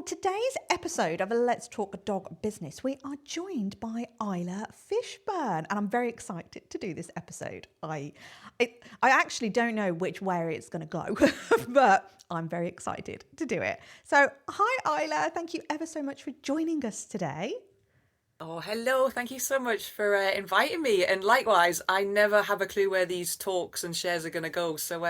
today's episode of Let's Talk Dog Business, we are joined by Isla Fishburn, and I'm very excited to do this episode. I actually don't know which way it's going to go, but I'm very excited to do it. So, hi Isla, thank you ever so much for joining us today. Oh, hello. Thank you so much for inviting me. And likewise, I never have a clue where these talks and shares are going to go. So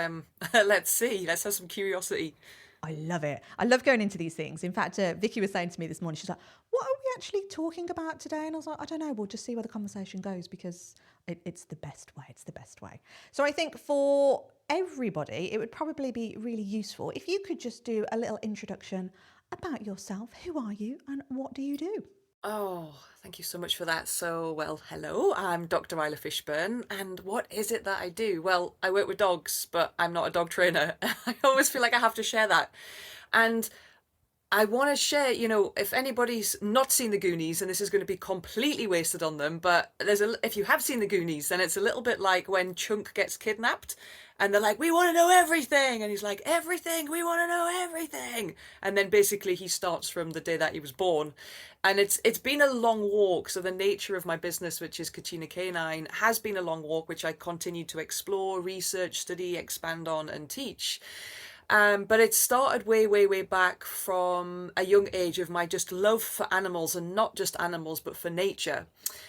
let's see. Let's have some curiosity. I love it. I love going into these things. In fact, Vicky was saying to me this morning, she's like, what are we actually talking about today? And I was like, I don't know. We'll just see where the conversation goes because it's the best way. It's the best way. So I think for everybody, it would probably be really useful if you could just do a little introduction about yourself. Who are you and what do you do? Oh, thank you so much for that. So, well, hello, I'm Dr. Isla Fishburn, and what is it that I do? Well, I work with dogs, but I'm not a dog trainer. I always feel like I have to share that. And I want to share, if anybody's not seen the Goonies, and this is going to be completely wasted on them, but if you have seen the Goonies, then it's a little bit like when Chunk gets kidnapped and they're like, we want to know everything. And he's like, everything, we want to know everything. And then basically he starts from the day that he was born. And it's been a long walk. So the nature of my business, which is Canine, has been a long walk, which I continue to explore, research, study, expand on, and teach. But it started way, way, way back from a young age of my just love for animals, and not just animals, but for nature.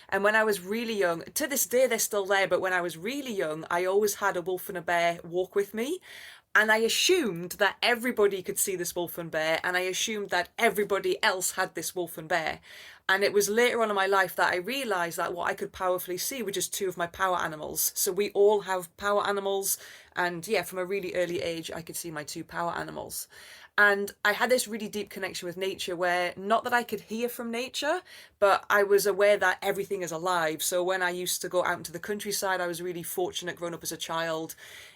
And when I was really young, to this day, they're still there, but when I was really young, I always had a wolf and a bear walk with me. And I assumed that everybody could see this wolf and bear, and I assumed that everybody else had this wolf and bear. And it was later on in my life that I realised that what I could powerfully see were just two of my power animals. So we all have power animals. And yeah, from a really early age, I could see my two power animals. And I had this really deep connection with nature where, not that I could hear from nature, but I was aware that everything is alive. So when I used to go out into the countryside, I was really fortunate growing up as a child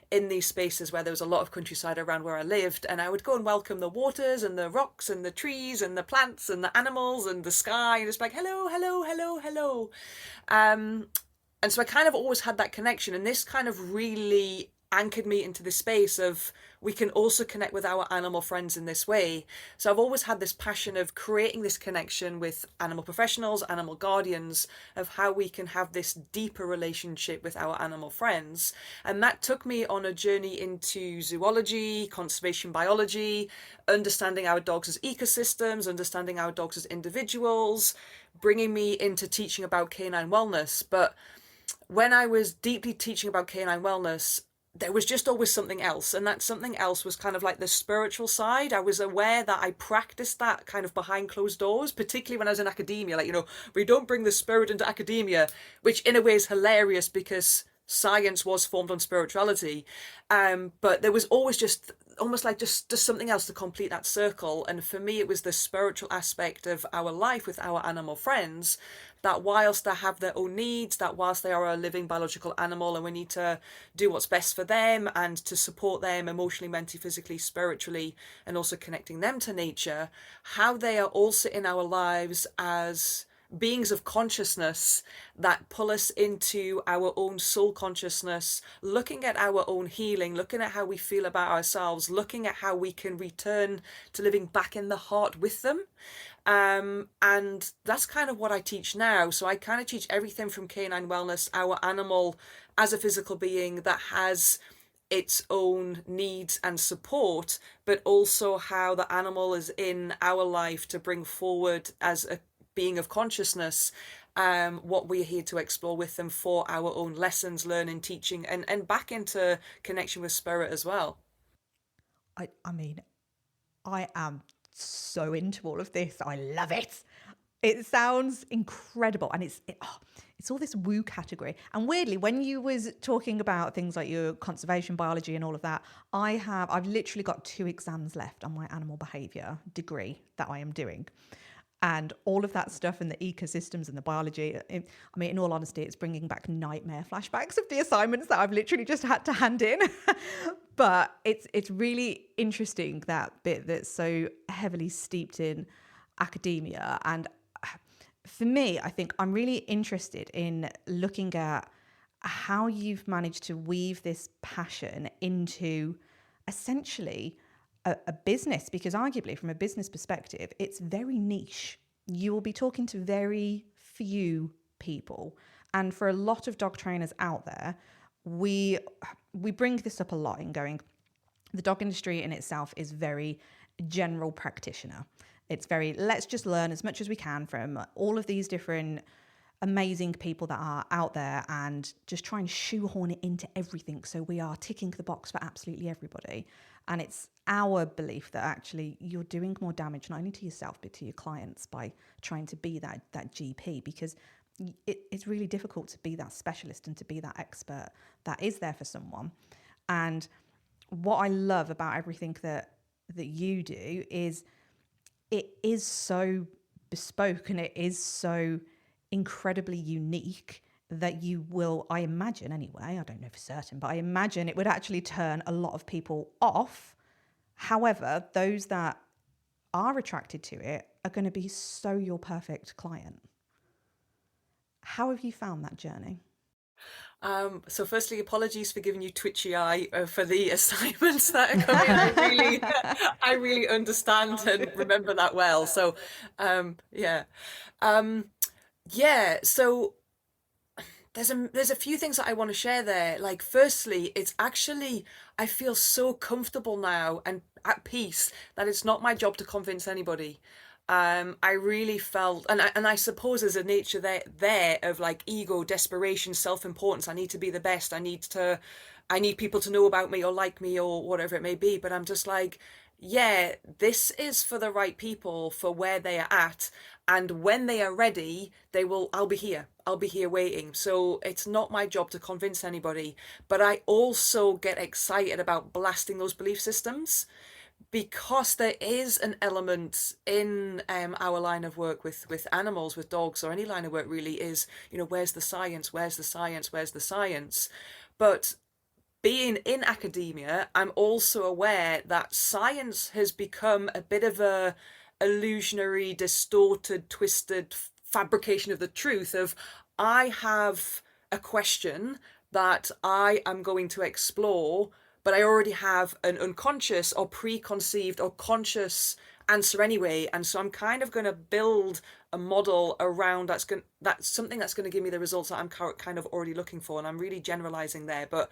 in these spaces where there was a lot of countryside around where I lived, and I would go and welcome the waters and the rocks and the trees and the plants and the animals and the sky, and just like, hello, hello, hello, hello. And so I kind of always had that connection, and this kind of really anchored me into the space of, we can also connect with our animal friends in this way. So I've always had this passion of creating this connection with animal professionals, animal guardians, of how we can have this deeper relationship with our animal friends. And that took me on a journey into zoology, conservation biology, understanding our dogs as ecosystems, understanding our dogs as individuals, bringing me into teaching about canine wellness. But when I was deeply teaching about canine wellness, there was just always something else, and that something else was kind of like the spiritual side. I was aware that I practiced that kind of behind closed doors, particularly when I was in academia. Like, we don't bring the spirit into academia, which in a way is hilarious because science was formed on spirituality. But there was always just almost like just something else to complete that circle. And for me, it was the spiritual aspect of our life with our animal friends, that whilst they have their own needs, that whilst they are a living biological animal and we need to do what's best for them and to support them emotionally, mentally, physically, spiritually, and also connecting them to nature, how they are also in our lives as beings of consciousness that pull us into our own soul consciousness, looking at our own healing, looking at how we feel about ourselves, looking at how we can return to living back in the heart with them. And that's kind of what I teach now. So I kind of teach everything from canine wellness, our animal as a physical being that has its own needs and support, but also how the animal is in our life to bring forward as a being of consciousness, what we're here to explore with them for our own lessons, learning, teaching, and back into connection with spirit as well. I mean, I am so into all of this. I love it. It sounds incredible, and it's all this woo category. And weirdly, when you was talking about things like your conservation biology and all of that, I've literally got 2 exams left on my animal behavior degree that I am doing. And all of that stuff in the ecosystems and the biology, in all honesty, it's bringing back nightmare flashbacks of the assignments that I've literally just had to hand in. But it's really interesting, that bit that's so heavily steeped in academia. And for me, I think I'm really interested in looking at how you've managed to weave this passion into essentially a business, because arguably from a business perspective, it's very niche. You will be talking to very few people. And for a lot of dog trainers out there, we bring this up a lot in going, the dog industry in itself is very general practitioner. It's very, let's just learn as much as we can from all of these different amazing people that are out there and just try and shoehorn it into everything. So we are ticking the box for absolutely everybody. And it's our belief that actually you're doing more damage, not only to yourself, but to your clients by trying to be that GP, because it's really difficult to be that specialist and to be that expert that is there for someone. And what I love about everything that you do is it is so bespoke and it is so incredibly unique that you will, I imagine anyway, I don't know for certain, but I imagine it would actually turn a lot of people off. However, those that are attracted to it are going to be so your perfect client. How have you found that journey? So firstly, apologies for giving you twitchy eye for the assignments that are coming. I really understand and remember that well. So, yeah. Yeah, so there's a few things that I want to share there. Like, firstly, it's actually, I feel so comfortable now and at peace that it's not my job to convince anybody. I really felt, and I suppose there's a nature there of like ego, desperation, self-importance. I need to be the best. I need people to know about me or like me or whatever it may be. But I'm just like, yeah, this is for the right people for where they are at. And when they are ready, I'll be here. I'll be here waiting. So it's not my job to convince anybody, but I also get excited about blasting those belief systems, because there is an element in our line of work with animals, with dogs, or any line of work really is, where's the science? Where's the science? Where's the science? But being in academia, I'm also aware that science has become a bit of a illusionary, distorted, twisted fabrication of the truth of, I have a question that I am going to explore, but I already have an unconscious or preconceived or conscious answer anyway, and so I'm kind of going to build a model around that's something that's going to give me the results that I'm kind of already looking for. And I'm really generalizing there, but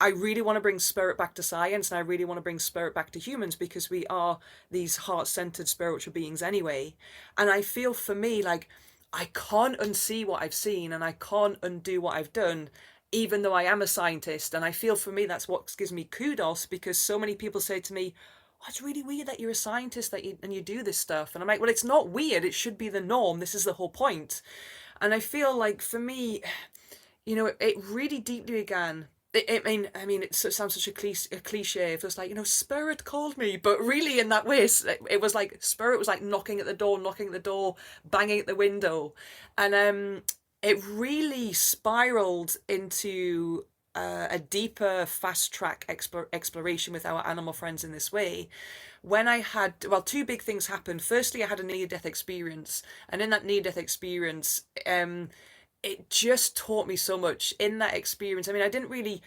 I really want to bring spirit back to science, and I really want to bring spirit back to humans, because we are these heart-centered spiritual beings anyway. And I feel, for me, like, I can't unsee what I've seen and I can't undo what I've done, even though I am a scientist. And I feel, for me, that's what gives me kudos, because so many people say to me, oh, it's really weird that you're a scientist and you do this stuff. And I'm like, well, it's not weird. It should be the norm. This is the whole point. And I feel like, for me, it really deeply began. I mean, it sounds such a cliche. It was like, spirit called me, but really, in that way, it was like spirit was like knocking at the door, banging at the window, and it really spiraled into a deeper, fast track exploration with our animal friends in this way. When I had, well, two big things happened. Firstly, I had a near-death experience, and in that near-death experience, it just taught me so much in that experience. I mean, I didn't really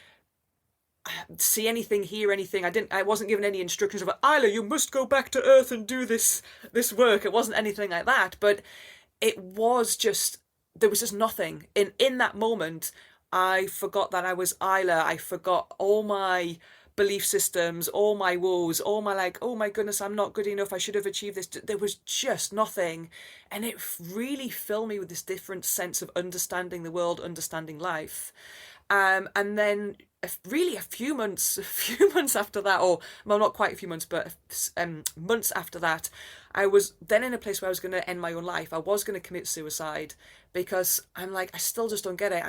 see anything, hear anything. I wasn't given any instructions about, Isla, you must go back to Earth and do this work. It wasn't anything like that, but it was just, there was just nothing. In that moment, I forgot that I was Isla. I forgot all my belief systems, all my woes, all my like, oh my goodness, I'm not good enough, I should have achieved this. There was just nothing. And it really filled me with this different sense of understanding the world, understanding life. And then really a few months after that, or well, not quite a few months, but months after that, I was then in a place where I was going to end my own life. I was going to commit suicide, because I'm like, I still just don't get it.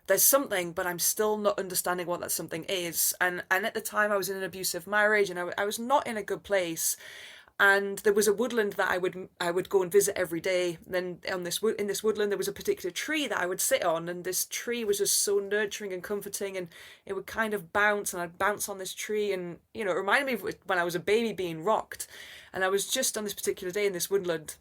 There's something, but I'm still not understanding what that something is. And at the time I was in an abusive marriage, and I was not in a good place. And there was a woodland that I would go and visit every day. And then in this woodland, there was a particular tree that I would sit on, and this tree was just so nurturing and comforting, and it would kind of bounce, and I'd bounce on this tree, and it reminded me of when I was a baby being rocked. And I was just on this particular day in this woodland,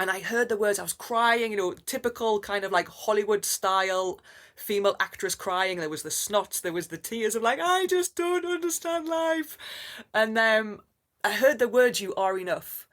And I heard the words, I was crying, typical kind of like Hollywood style female actress crying. There was the snots, there was the tears of like, I just don't understand life. And then I heard the words, you are enough.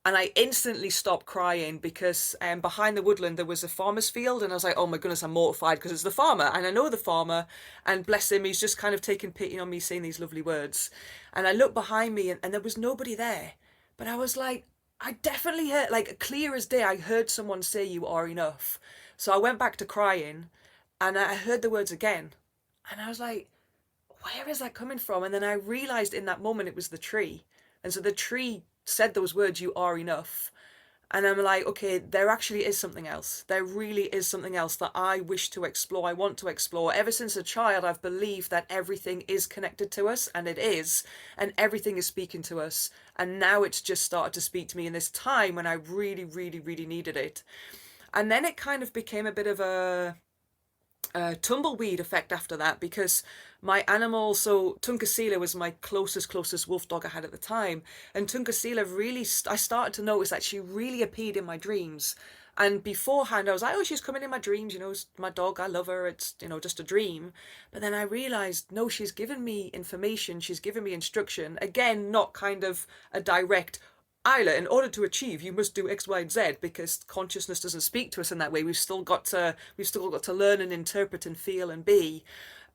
And I instantly stopped crying because behind the woodland there was a farmer's field, and I was like, oh my goodness, I'm mortified because it's the farmer, and I know the farmer, and bless him, he's just kind of taken pity on me saying these lovely words. And I looked behind me, and there was nobody there. But I was like, I definitely heard, like clear as day, I heard someone say, you are enough. So I went back to crying, and I heard the words again. And I was like, where is that coming from? And then I realized in that moment it was the tree. And so the tree said those words, you are enough. And I'm like, okay, there actually is something else. There really is something else that I wish to explore. I want to explore. Ever since a child, I've believed that everything is connected to us, and it is, and everything is speaking to us. And now it's just started to speak to me in this time when I really, really, really needed it. And then it kind of became a bit of a tumbleweed effect after that, because my animal, so Tunkasila was my closest wolf dog I had at the time, and Tunkasila really, I started to notice that she really appeared in my dreams. And beforehand I was like, oh, she's coming in my dreams, it's my dog, I love her, it's just a dream. But then I realized, no, she's given me information, she's given me instruction, again, not kind of a direct, Isla, in order to achieve, you must do X, Y, and Z, because consciousness doesn't speak to us in that way. We've still got to learn and interpret and feel and be.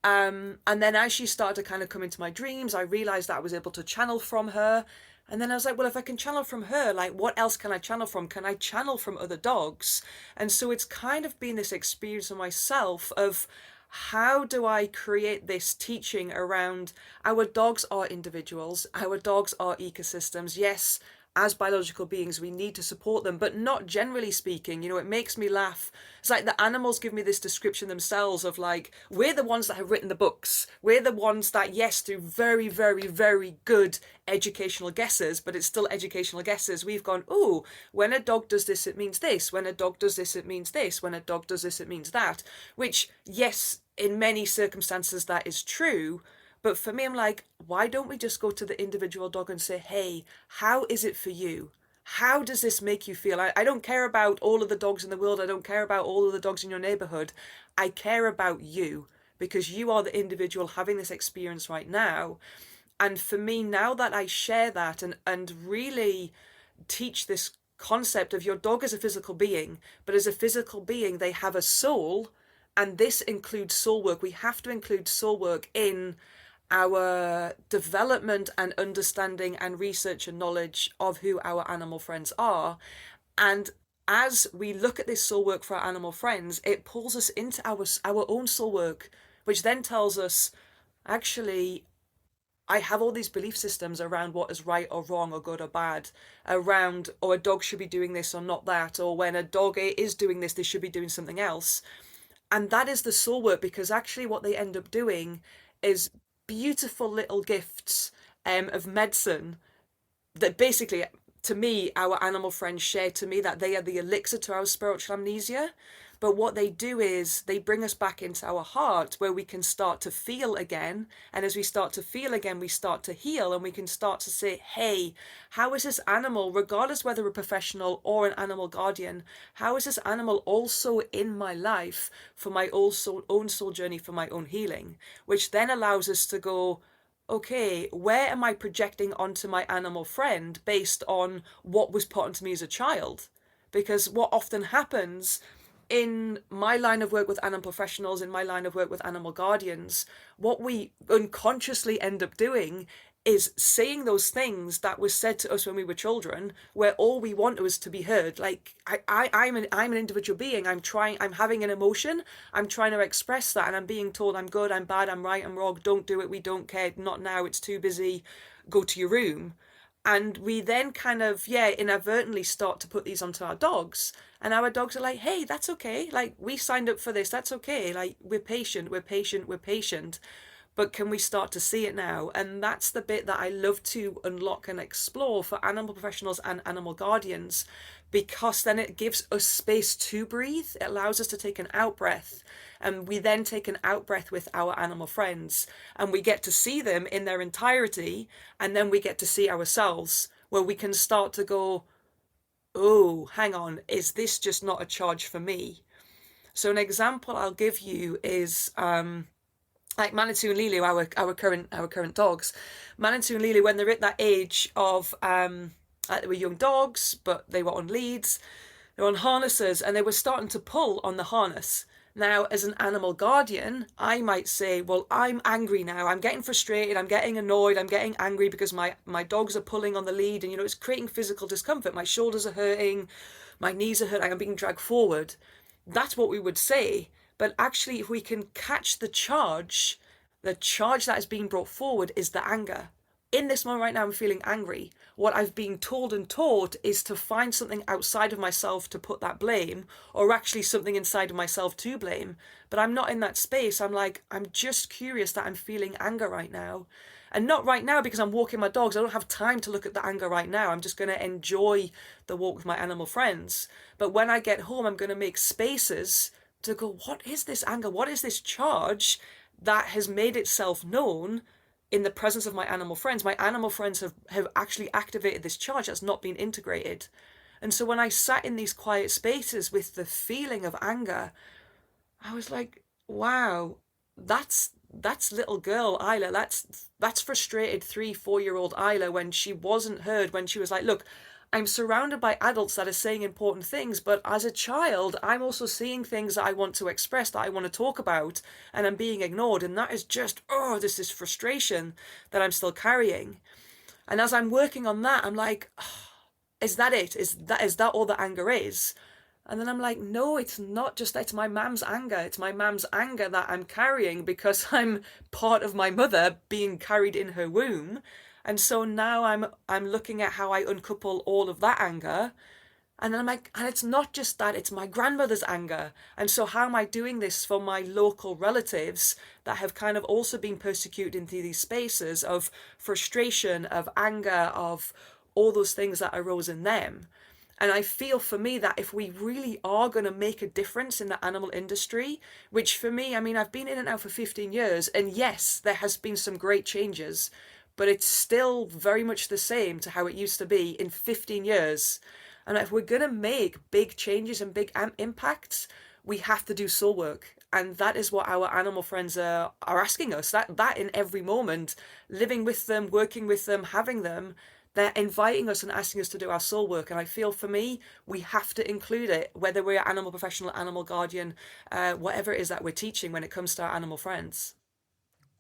And then as she started to kind of come into my dreams, I realized that I was able to channel from her. And then I was like, well, if I can channel from her, like, what else can I channel from? Can I channel from other dogs? And so it's kind of been this experience of myself of, how do I create this teaching around our dogs are individuals, our dogs are ecosystems. Yes, as biological beings, we need to support them, but not generally speaking. It makes me laugh. It's like the animals give me this description themselves of like, we're the ones that have written the books. We're the ones that, yes, through very, very, very good educational guesses, but it's still educational guesses. We've gone, oh, when a dog does this, it means this. When a dog does this, it means this. When a dog does this, it means that. Which, yes, in many circumstances that is true. But for me, I'm like, why don't we just go to the individual dog and say, hey, how is it for you? How does this make you feel? I don't care about all of the dogs in the world. I don't care about all of the dogs in your neighborhood. I care about you, because you are the individual having this experience right now. And for me, now that I share that and really teach this concept of your dog as a physical being, but as a physical being, they have a soul. And this includes soul work. We have to include soul work in our development and understanding and research and knowledge of who our animal friends are. And as we look at this soul work for our animal friends, it pulls us into our own soul work, which then tells us, actually, I have all these belief systems around what is right or wrong or good or bad, around, or a dog should be doing this or not that, or when a dog is doing this, they should be doing something else. And that is the soul work, because actually what they end up doing is beautiful little gifts of medicine that basically, to me, our animal friends share to me that they are the elixir to our spiritual amnesia. But what they do is they bring us back into our heart, where we can start to feel again. And as we start to feel again, we start to heal, and we can start to say, hey, how is this animal, regardless whether a professional or an animal guardian, how is this animal also in my life for my own soul journey, for my own healing? Which then allows us to go, okay, where am I projecting onto my animal friend based on what was put onto me as a child? Because what often happens in my line of work with animal professionals, in my line of work with animal guardians, what we unconsciously end up doing is saying those things that were said to us when we were children, where all we want was to be heard. Like, I'm an individual being. I'm having an emotion. I'm trying to express that, and I'm being told I'm good, I'm bad, I'm right, I'm wrong. Don't do it. We don't care. Not now. It's too busy. Go to your room. And we then kind of, inadvertently start to put these onto our dogs. And our dogs are like, hey, that's okay. Like, we signed up for this. That's okay. Like, we're patient. But can we start to see it now? And that's the bit that I love to unlock and explore for animal professionals and animal guardians, because then it gives us space to breathe. It allows us to take an out breath, and we then take an out breath with our animal friends, and we get to see them in their entirety, and then we get to see ourselves, where we can start to go, oh, hang on, is this just not a charge for me? So an example I'll give you is like Manitou and Lily, our current dogs. Manitou and Lily, when they're at that age of like they were young dogs, but they were on leads, they were on harnesses, and they were starting to pull on the harness. Now, as an animal guardian, I might say, well, I'm angry now. I'm getting frustrated. I'm getting annoyed. I'm getting angry because my dogs are pulling on the lead, and it's creating physical discomfort. My shoulders are hurting, my knees are hurting. I'm being dragged forward. That's what we would say. But actually, if we can catch the charge that is being brought forward is the anger. In this moment right now, I'm feeling angry. What I've been told and taught is to find something outside of myself to put that blame, or actually something inside of myself to blame. But I'm not in that space. I'm just curious that I'm feeling anger right now. And not right now because I'm walking my dogs. I don't have time to look at the anger right now. I'm just going to enjoy the walk with my animal friends. But when I get home, I'm going to make spaces to go, what is this anger? What is this charge that has made itself known in the presence of my animal friends? My animal friends have actually activated this charge that's not been integrated. And so when I sat in these quiet spaces with the feeling of anger, I was like, wow, that's little girl Isla. That's frustrated 3, 4 year old Isla when she wasn't heard, when she was like, look, I'm surrounded by adults that are saying important things, but as a child, I'm also seeing things that I want to express, that I want to talk about, and I'm being ignored. And that is just, oh, this is frustration that I'm still carrying. And as I'm working on that, I'm like, oh, is that it? Is that all the anger is? And then I'm like, no, it's not just that. It's my mam's anger. It's my mam's anger that I'm carrying because I'm part of my mother being carried in her womb. And so now I'm looking at how I uncouple all of that anger. And then I'm like, and it's not just that, it's my grandmother's anger. And so how am I doing this for my local relatives that have kind of also been persecuted into these spaces of frustration, of anger, of all those things that arose in them? And I feel for me that if we really are going to make a difference in the animal industry, which for me, I mean, I've been in it now for 15 years, and yes, there has been some great changes, but it's still very much the same to how it used to be in 15 years. And if we're going to make big changes and big impacts, we have to do soul work. And that is what our animal friends are asking us. That in every moment, living with them, working with them, having them, they're inviting us and asking us to do our soul work. And I feel for me, we have to include it, whether we're animal professional, animal guardian, whatever it is that we're teaching when it comes to our animal friends.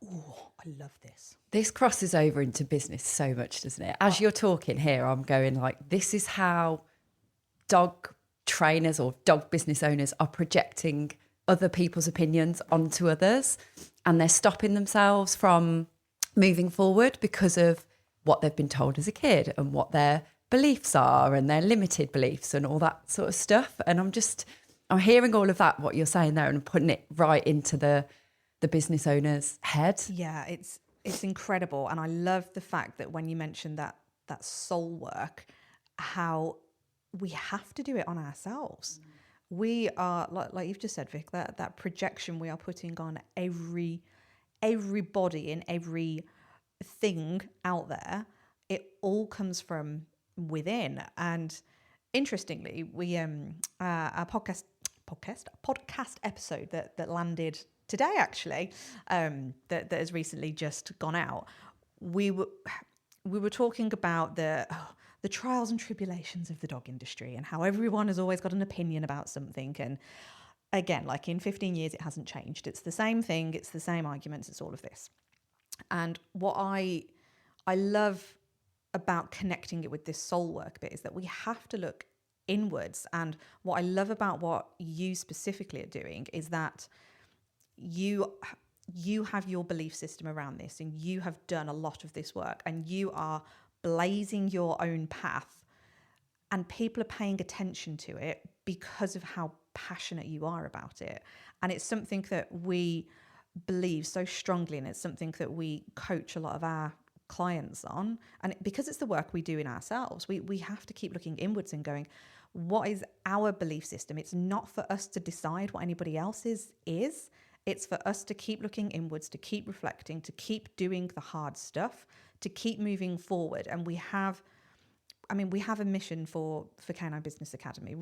Oh, I love this. This crosses over into business so much, doesn't it? As you're talking here, I'm going like, this is how dog trainers or dog business owners are projecting other people's opinions onto others, and they're stopping themselves from moving forward because of what they've been told as a kid and what their beliefs are and their limited beliefs and all that sort of stuff. And I'm hearing all of that, what you're saying there, and putting it right into the business owner's head. Yeah, it's incredible. And I love the fact that when you mentioned that soul work, how we have to do it on ourselves. We are, like you've just said, Vic, that projection we are putting on everybody in every thing out there, it all comes from within. And interestingly, we a podcast episode that landed today, actually, that has recently just gone out. We were talking about the trials and tribulations of the dog industry and how everyone has always got an opinion about something. And again, like in 15 years, it hasn't changed. It's the same thing. It's the same arguments. It's all of this. And what I love about connecting it with this soul work bit is that we have to look inwards. And what I love about what you specifically are doing is that you have your belief system around this, and you have done a lot of this work, and you are blazing your own path, and people are paying attention to it because of how passionate you are about it. And it's something that we believe so strongly in. It's something that we coach a lot of our clients on, and because it's the work we do in ourselves, we have to keep looking inwards and going, what is our belief system? It's not for us to decide what anybody else's is. It's for us to keep looking inwards, to keep reflecting, to keep doing the hard stuff, to keep moving forward. And we have, we have a mission for Canine Business Academy.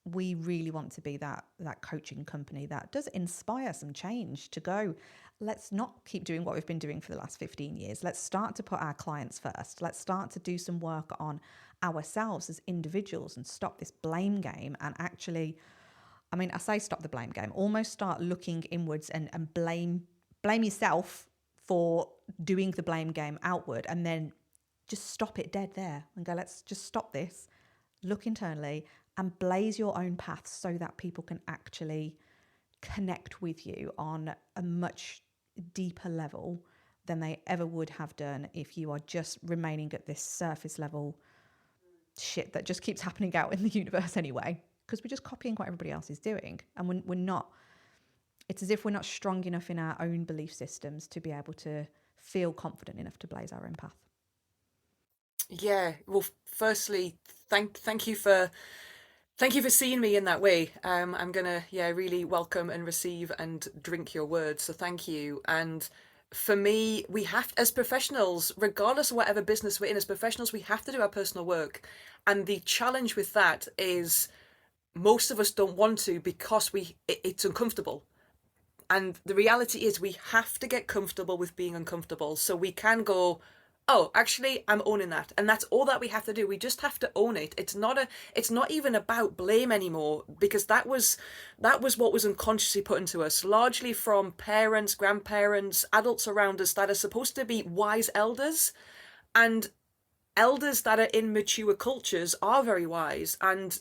We really want to be that coaching company that does inspire some change to go, let's not keep doing what we've been doing for the last 15 years. Let's start to put our clients first. Let's start to do some work on ourselves as individuals and stop this blame game. And actually, I say stop the blame game, almost start looking inwards and blame yourself for doing the blame game outward, and then just stop it dead there and go, let's just stop this, look internally and blaze your own path so that people can actually connect with you on a much deeper level than they ever would have done if you are just remaining at this surface level shit that just keeps happening out in the universe anyway, because we're just copying what everybody else is doing. And we're not, it's as if we're not strong enough in our own belief systems to be able to feel confident enough to blaze our own path. Yeah, well, firstly, thank you for seeing me in that way. I'm gonna really welcome and receive and drink your words. So thank you. And for me, we have, as professionals, regardless of whatever business we're in, as professionals, we have to do our personal work. And the challenge with that is most of us don't want to because it's uncomfortable. And the reality is we have to get comfortable with being uncomfortable. So we can go, oh, actually, I'm owning that. And that's all that we have to do. We just have to own it. It's not even about blame anymore, because that was what was unconsciously put into us, largely from parents, grandparents, adults around us that are supposed to be wise elders. And elders that are in mature cultures are very wise and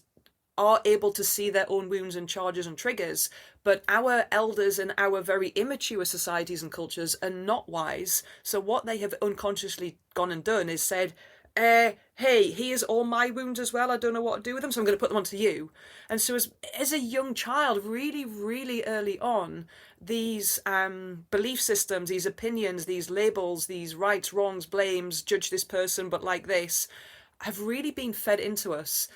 are able to see their own wounds and charges and triggers. But our elders in our very immature societies and cultures are not wise. So what they have unconsciously gone and done is said, hey, here's all my wounds as well. I don't know what to do with them, so I'm going to put them onto you. And so as a young child, really, really early on, these belief systems, these opinions, these labels, these rights, wrongs, blames, judge this person, but like this, have really been fed into us.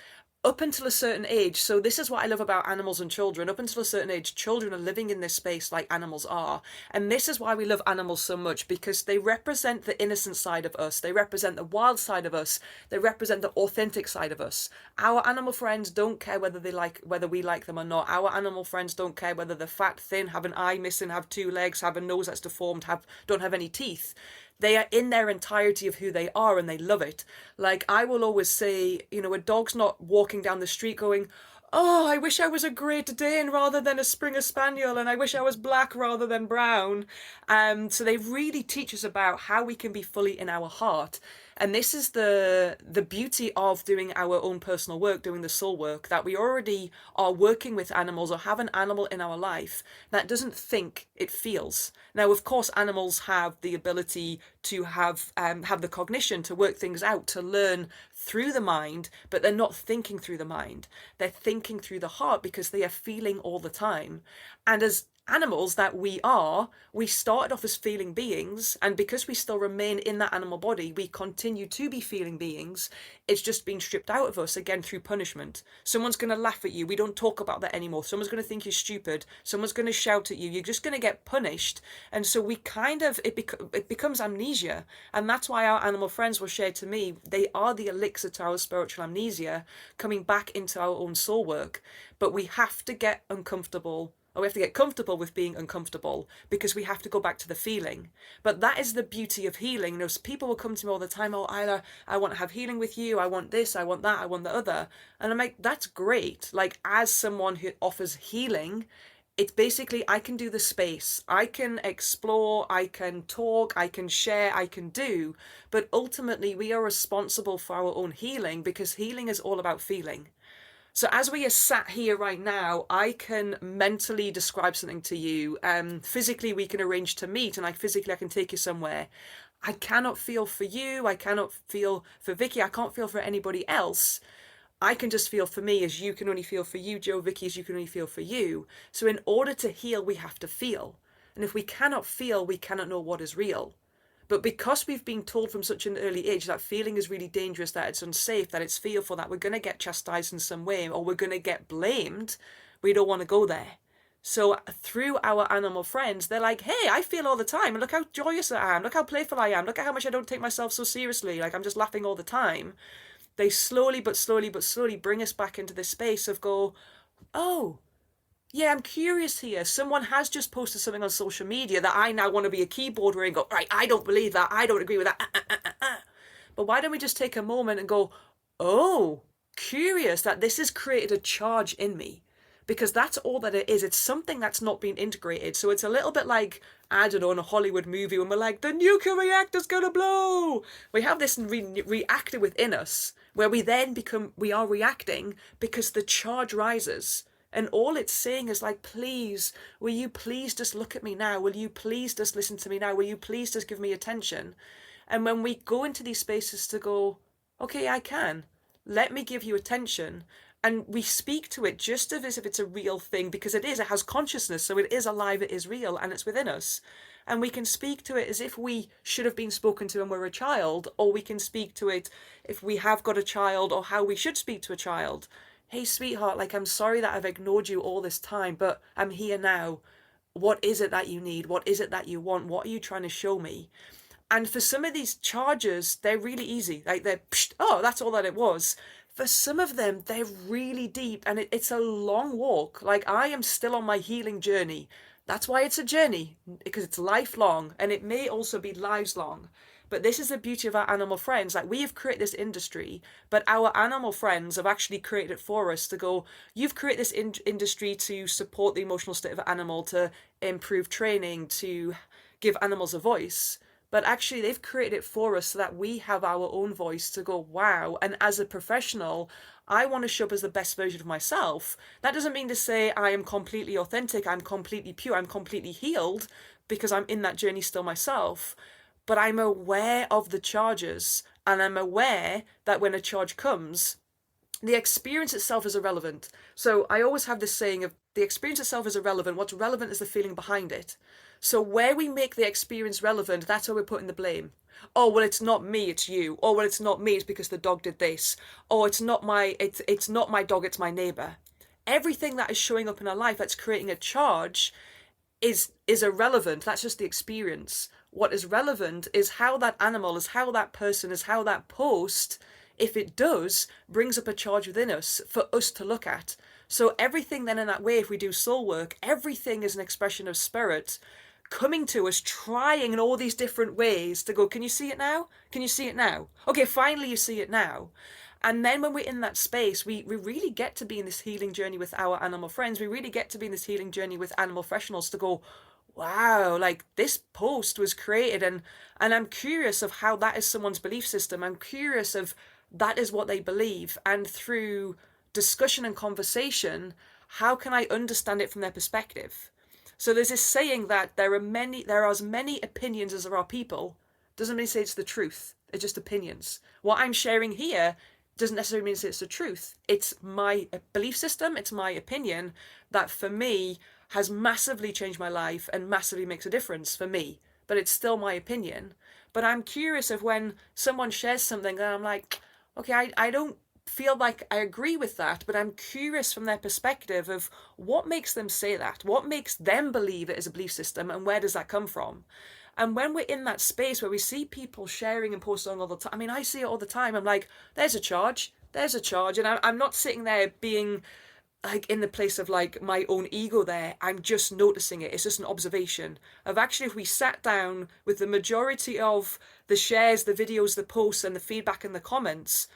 Up until a certain age, so this is what I love about animals and children, up until a certain age, children are living in this space like animals are. And this is why we love animals so much, because they represent the innocent side of us. They represent the wild side of us. They represent the authentic side of us. Our animal friends don't care whether we like them or not. Our animal friends don't care whether they're fat, thin, have an eye missing, have 2 legs, have a nose that's deformed, don't have any teeth. They are in their entirety of who they are, and they love it. Like, I will always say, a dog's not walking down the street going, oh, I wish I was a Great Dane rather than a Springer Spaniel, and I wish I was black rather than brown. So they really teach us about how we can be fully in our heart. And this is the beauty of doing our own personal work, doing the soul work, that we already are working with animals or have an animal in our life that doesn't think, it feels. Now, of course, animals have the ability to have the cognition to work things out, to learn through the mind, but they're not thinking through the mind. They're thinking through the heart because they are feeling all the time. And as animals that we started off as feeling beings, and because we still remain in that animal body, we continue to be feeling beings. It's just being stripped out of us, again, through punishment. Someone's going to laugh at you. We don't talk about that anymore. Someone's going to think you're stupid. Someone's going to shout at you. You're just going to get punished. And so we it becomes amnesia. And that's why our animal friends will share to me, they are the elixir to our spiritual amnesia, coming back into our own soul work. But we have to get uncomfortable, or we have to get comfortable with being uncomfortable, because we have to go back to the feeling. But that is the beauty of healing. People will come to me all the time, oh, Isla, I want to have healing with you. I want this, I want that, I want the other. And I'm like, that's great. Like, as someone who offers healing, it's basically, I can do the space. I can explore, I can talk, I can share, I can do. But ultimately, we are responsible for our own healing, because healing is all about feeling. So as we are sat here right now, I can mentally describe something to you. Physically, we can arrange to meet, and I can take you somewhere. I cannot feel for you. I cannot feel for Vicky. I can't feel for anybody else. I can just feel for me, as you can only feel for you, Joe, Vicky, as you can only feel for you. So in order to heal, we have to feel. And if we cannot feel, we cannot know what is real. But because we've been told from such an early age that feeling is really dangerous, that it's unsafe, that it's fearful, that we're going to get chastised in some way, or we're going to get blamed, we don't want to go there. So through our animal friends, they're like, hey, I feel all the time. And look how joyous I am. Look how playful I am. Look at how much I don't take myself so seriously. Like, I'm just laughing all the time. they slowly but slowly bring us back into this space of go, oh, yeah, I'm curious here. Someone has just posted something on social media that I now want to be a keyboarder and go, right, I don't believe that. I don't agree with that. But why don't we just take a moment and go, oh, curious that this has created a charge in me? Because that's all that it is. It's something that's not been integrated. So it's a little bit like, I don't know, in a Hollywood movie when we're like, the nuclear reactor's going to blow. We have this reactor within us where we are reacting because the charge rises. And all it's saying is like, please, will you please just look at me now? Will you please just listen to me now? Will you please just give me attention? And when we go into these spaces to go, okay, I can. Let me give you attention. And we speak to it just as if it's a real thing, because it is. It has consciousness, so it is alive, it is real, and it's within us. And we can speak to it as if we should have been spoken to when we were a child, or we can speak to it if we have got a child, or how we should speak to a child. Hey, sweetheart, like, I'm sorry that I've ignored you all this time, but I'm here now. What is it that you need? What is it that you want? What are you trying to show me? And for some of these charges, they're really easy. Like, they're, oh, that's all that it was. For some of them, they're really deep, and it's a long walk. Like, I am still on my healing journey. That's why it's a journey, because it's lifelong, and it may also be lives long. But this is the beauty of our animal friends. Like, we have created this industry, but our animal friends have actually created it for us to go, you've created this industry to support the emotional state of an animal, to improve training, to give animals a voice. But actually, they've created it for us so that we have our own voice to go, wow. And as a professional, I want to show up as the best version of myself. That doesn't mean to say I am completely authentic, I'm completely pure, I'm completely healed, because I'm in that journey still myself. But I'm aware of the charges, and I'm aware that when a charge comes, the experience itself is irrelevant. So I always have this saying of, the experience itself is irrelevant. What's relevant is the feeling behind it. So where we make the experience relevant, that's where we're putting the blame. Oh, well, it's not me, it's you. Oh, well, it's not me, it's because the dog did this. Oh, it's not my dog, it's my neighbor. Everything that is showing up in our life that's creating a charge is irrelevant. That's just the experience. What is relevant is how that animal, is how that person, is how that post, if it does, brings up a charge within us for us to look at. So everything then in that way, if we do soul work, everything is an expression of spirit coming to us, trying in all these different ways to go, can you see it now? Can you see it now? Okay, finally you see it now. And then when we're in that space, we really get to be in this healing journey with our animal friends. We really get to be in this healing journey with animal professionals to go, wow, like, this post was created, and I'm curious of how that is someone's belief system. I'm curious of that is what they believe. And through discussion and conversation, how can I understand it from their perspective? So there's this saying that there are as many opinions as there are people. Doesn't mean to say it's the truth. It's just opinions. What I'm sharing here doesn't necessarily mean it's the truth. It's my belief system, it's my opinion that for me has massively changed my life and massively makes a difference for me. But it's still my opinion. But I'm curious of when someone shares something and I'm like, okay, I don't feel like I agree with that, but I'm curious from their perspective of what makes them say that, what makes them believe it is a belief system, and where does that come from? And when we're in that space where we see people sharing and posting all the time, I mean, I see it all the time. I'm like, there's a charge. And I'm not sitting there being like in the place of like my own ego there. I'm just noticing it. It's just an observation of actually, if we sat down with the majority of the shares, the videos, the posts, and the feedback and the comments,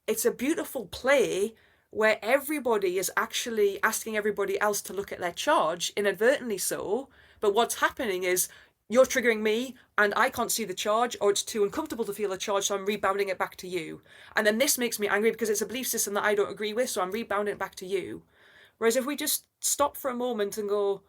it's a beautiful play where everybody is actually asking everybody else to look at their charge, inadvertently so. But what's happening is you're triggering me and I can't see the charge, or it's too uncomfortable to feel a charge, so I'm rebounding it back to you. And then this makes me angry because it's a belief system that I don't agree with, so I'm rebounding it back to you. Whereas if we just stop for a moment and go,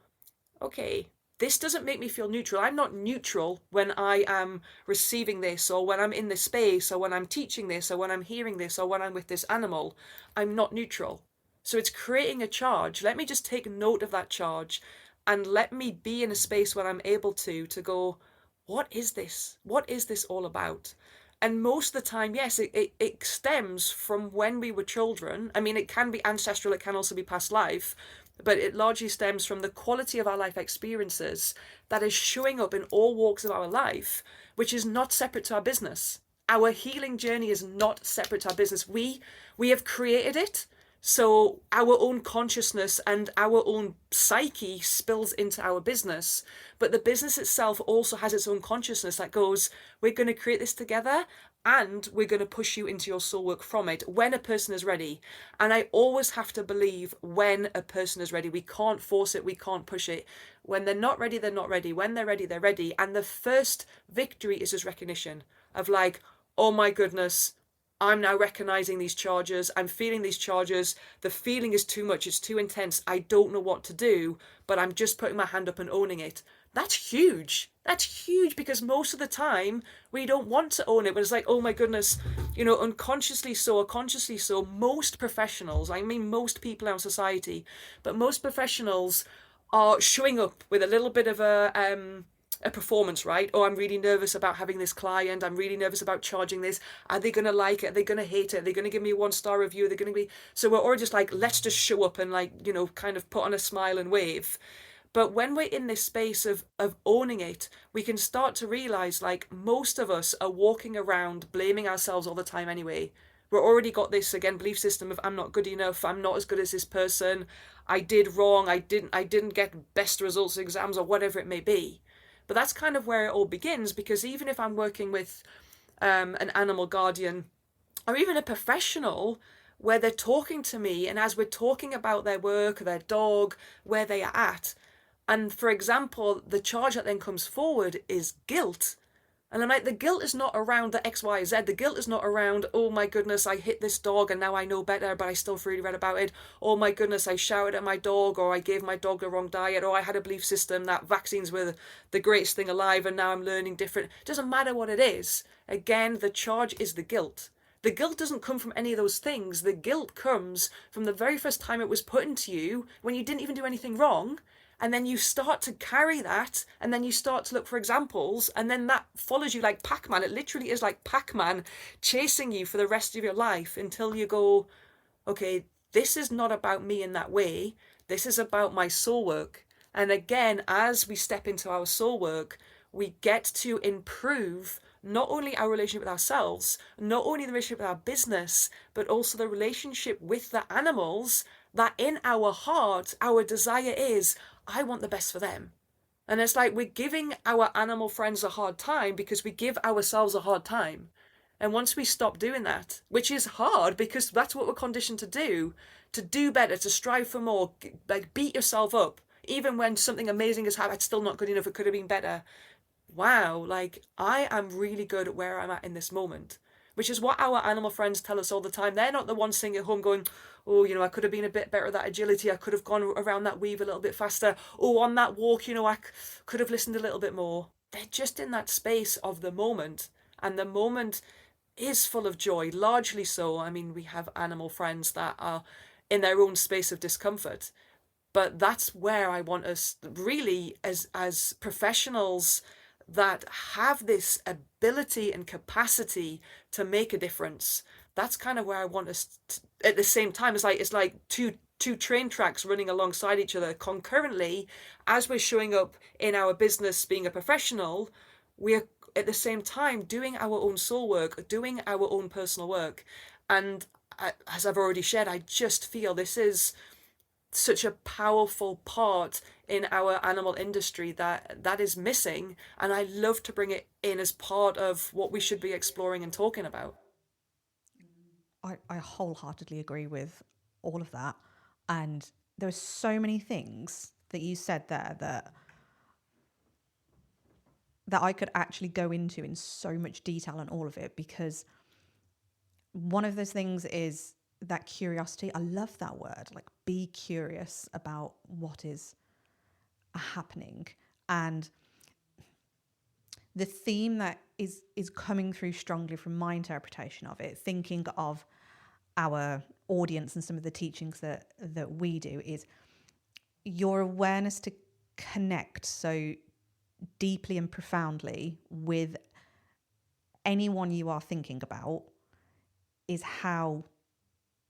okay, this doesn't make me feel neutral. I'm not neutral when I am receiving this, or when I'm in this space, or when I'm teaching this, or when I'm hearing this, or when I'm with this animal. I'm not neutral. So it's creating a charge. Let me just take note of that charge and let me be in a space where I'm able to go, what is this? What is this all about? And most of the time, yes, it stems from when we were children. I mean, it can be ancestral, it can also be past life, but it largely stems from the quality of our life experiences that is showing up in all walks of our life, which is not separate to our business our healing journey is not separate to our business. We have created it. So our own consciousness and our own psyche spills into our business. But the business itself also has its own consciousness that goes, we're going to create this together, and we're going to push you into your soul work from it when a person is ready. And I always have to believe when a person is ready. We can't force it. We can't push it. When they're not ready, they're not ready. When they're ready, they're ready. And the first victory is just recognition of like, oh my goodness, I'm now recognizing these charges. I'm feeling these charges. The feeling is too much. It's too intense. I don't know what to do, but I'm just putting my hand up and owning it. That's huge. That's huge, because most of the time we don't want to own it. But it's like, oh my goodness, you know, unconsciously so or consciously so, most professionals, I mean most people in our society, but most professionals are showing up with a little bit of a performance, right? Oh, I'm really nervous about having this client. I'm really nervous about charging this. Are they going to like it? Are they going to hate it? Are they going to give me a 1-star review? Are they going to be... So we're already just like, let's just show up and like, you know, kind of put on a smile and wave. But when we're in this space of owning it, we can start to realize like most of us are walking around blaming ourselves all the time anyway. We're already got this, again, belief system of I'm not good enough. I'm not as good as this person. I did wrong. I didn't get best results in exams or whatever it may be. But that's kind of where it all begins, because even if I'm working with an animal guardian or even a professional where they're talking to me, and as we're talking about their work, their dog, where they are at, and for example, the charge that then comes forward is guilt. And I'm like, the guilt is not around the X, Y, Z. The guilt is not around, oh my goodness, I hit this dog and now I know better, but I still feel really red about it. Oh my goodness, I shouted at my dog, or I gave my dog the wrong diet, or I had a belief system that vaccines were the greatest thing alive and now I'm learning different. It doesn't matter what it is. Again, the charge is the guilt. The guilt doesn't come from any of those things. The guilt comes from the very first time it was put into you when you didn't even do anything wrong. And then you start to carry that, and then you start to look for examples, and then that follows you like Pac-Man. It literally is like Pac-Man chasing you for the rest of your life until you go, okay, this is not about me in that way. This is about my soul work. And again, as we step into our soul work, we get to improve not only our relationship with ourselves, not only the relationship with our business, but also the relationship with the animals, that in our heart, our desire is, I want the best for them. And it's like we're giving our animal friends a hard time because we give ourselves a hard time. And once we stop doing that, which is hard because that's what we're conditioned to do better, to strive for more, like beat yourself up. Even when something amazing has happened, it's still not good enough, it could have been better. Wow, like I am really good at where I'm at in this moment. Which is what our animal friends tell us all the time. They're not the ones sitting at home going, oh, you know, I could have been a bit better at that agility. I could have gone around that weave a little bit faster. Oh, on that walk, you know, I could have listened a little bit more. They're just in that space of the moment. And the moment is full of joy, largely so. I mean, we have animal friends that are in their own space of discomfort. But that's where I want us really as professionals that have this ability and capacity to make a difference. That's kind of where I want us to, at the same time. It's like two train tracks running alongside each other concurrently. As we're showing up in our business, being a professional, we're at the same time doing our own soul work, doing our own personal work. And as I've already shared, I just feel this is such a powerful part in our animal industry that is missing, and I love to bring it in as part of what we should be exploring and talking about. I wholeheartedly agree with all of that, and there are so many things that you said there that I could actually go into in so much detail on all of it, because one of those things is that curiosity. I love that word, like be curious about what is happening. And the theme that is coming through strongly from my interpretation of it, thinking of our audience and some of the teachings that we do, is your awareness to connect so deeply and profoundly with anyone you are thinking about is how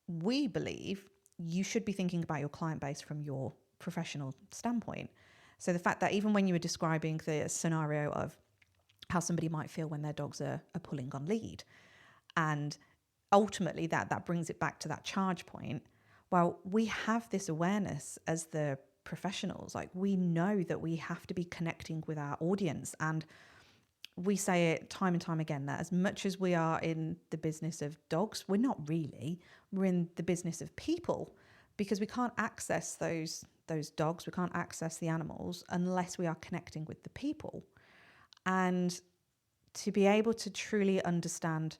we believe you should be thinking about your client base from your professional standpoint. So the fact that even when you were describing the scenario of how somebody might feel when their dogs are pulling on lead. And ultimately that brings it back to that charge point. Well, we have this awareness as the professionals, like we know that we have to be connecting with our audience. And we say it time and time again that as much as we are in the business of dogs, we're not really. We're in the business of people, because we can't access those dogs, we can't access the animals unless we are connecting with the people. And to be able to truly understand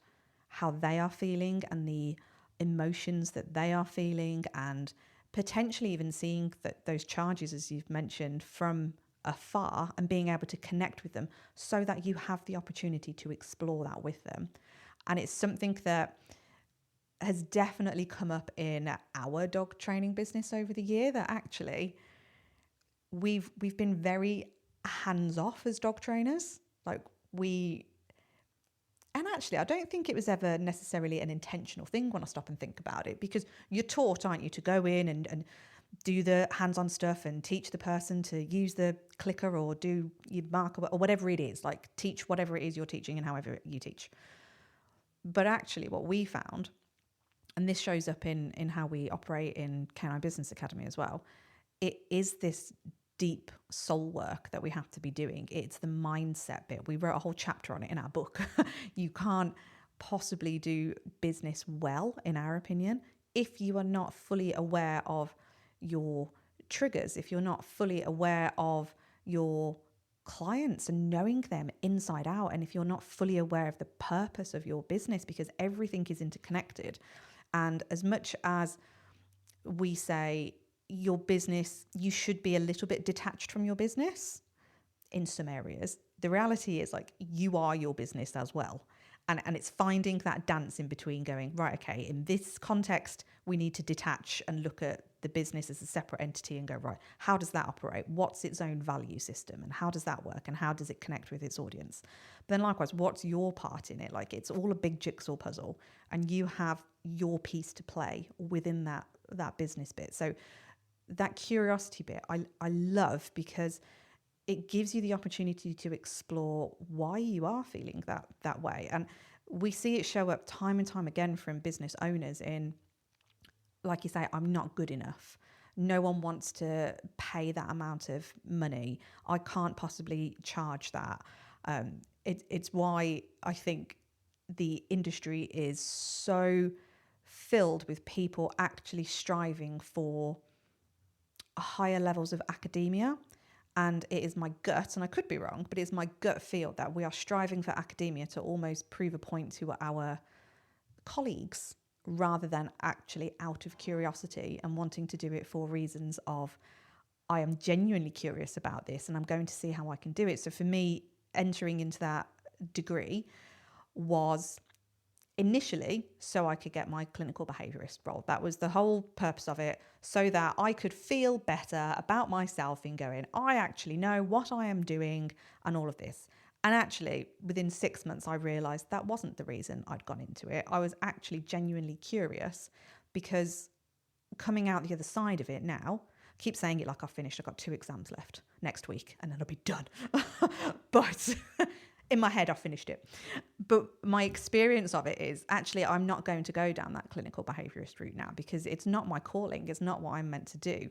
how they are feeling and the emotions that they are feeling, and potentially even seeing those charges, as you've mentioned, from afar and being able to connect with them so that you have the opportunity to explore that with them. And it's something that has definitely come up in our dog training business over the year, that actually we've been very hands off as dog trainers. And actually, I don't think it was ever necessarily an intentional thing when I stop and think about it, because you're taught, aren't you, to go in and do the hands-on stuff and teach the person to use the clicker or do your marker or whatever it is, like teach whatever it is you're teaching and however you teach. But actually what we found, and this shows up in how we operate in Canine Business Academy as well, it is this deep soul work that we have to be doing. It's the mindset bit. We wrote a whole chapter on it in our book. You can't possibly do business well, in our opinion, if you are not fully aware of your triggers, if you're not fully aware of your clients and knowing them inside out, and if you're not fully aware of the purpose of your business, because everything is interconnected. And as much as we say your business, you should be a little bit detached from your business in some areas, the reality is like you are your business as well. And it's finding that dance in between, going, right, okay, in this context, we need to detach and look at the business as a separate entity and go, right, how does that operate? What's its own value system? And how does that work? And how does it connect with its audience? But then likewise, what's your part in it? Like, it's all a big jigsaw puzzle, and you have your piece to play within that business bit. So that curiosity bit, I love, because it gives you the opportunity to explore why you are feeling that way. And we see it show up time and time again from business owners in, like you say, I'm not good enough. No one wants to pay that amount of money. I can't possibly charge that. It's why I think the industry is so filled with people actually striving for higher levels of academia. And it is my gut, and I could be wrong, but it's my gut feel that we are striving for academia to almost prove a point to our colleagues, rather than actually out of curiosity and wanting to do it for reasons of, I am genuinely curious about this and I'm going to see how I can do it. So for me, entering into that degree was initially so I could get my clinical behaviourist role. That was the whole purpose of it, so that I could feel better about myself in going, I actually know what I am doing and all of this. And actually, within 6 months, I realised that wasn't the reason I'd gone into it. I was actually genuinely curious, because coming out the other side of it now, I keep saying it like I've finished. I've got 2 exams left next week and then I'll be done. But in my head, I've finished it. But my experience of it is actually I'm not going to go down that clinical behaviourist route now, because it's not my calling. It's not what I'm meant to do.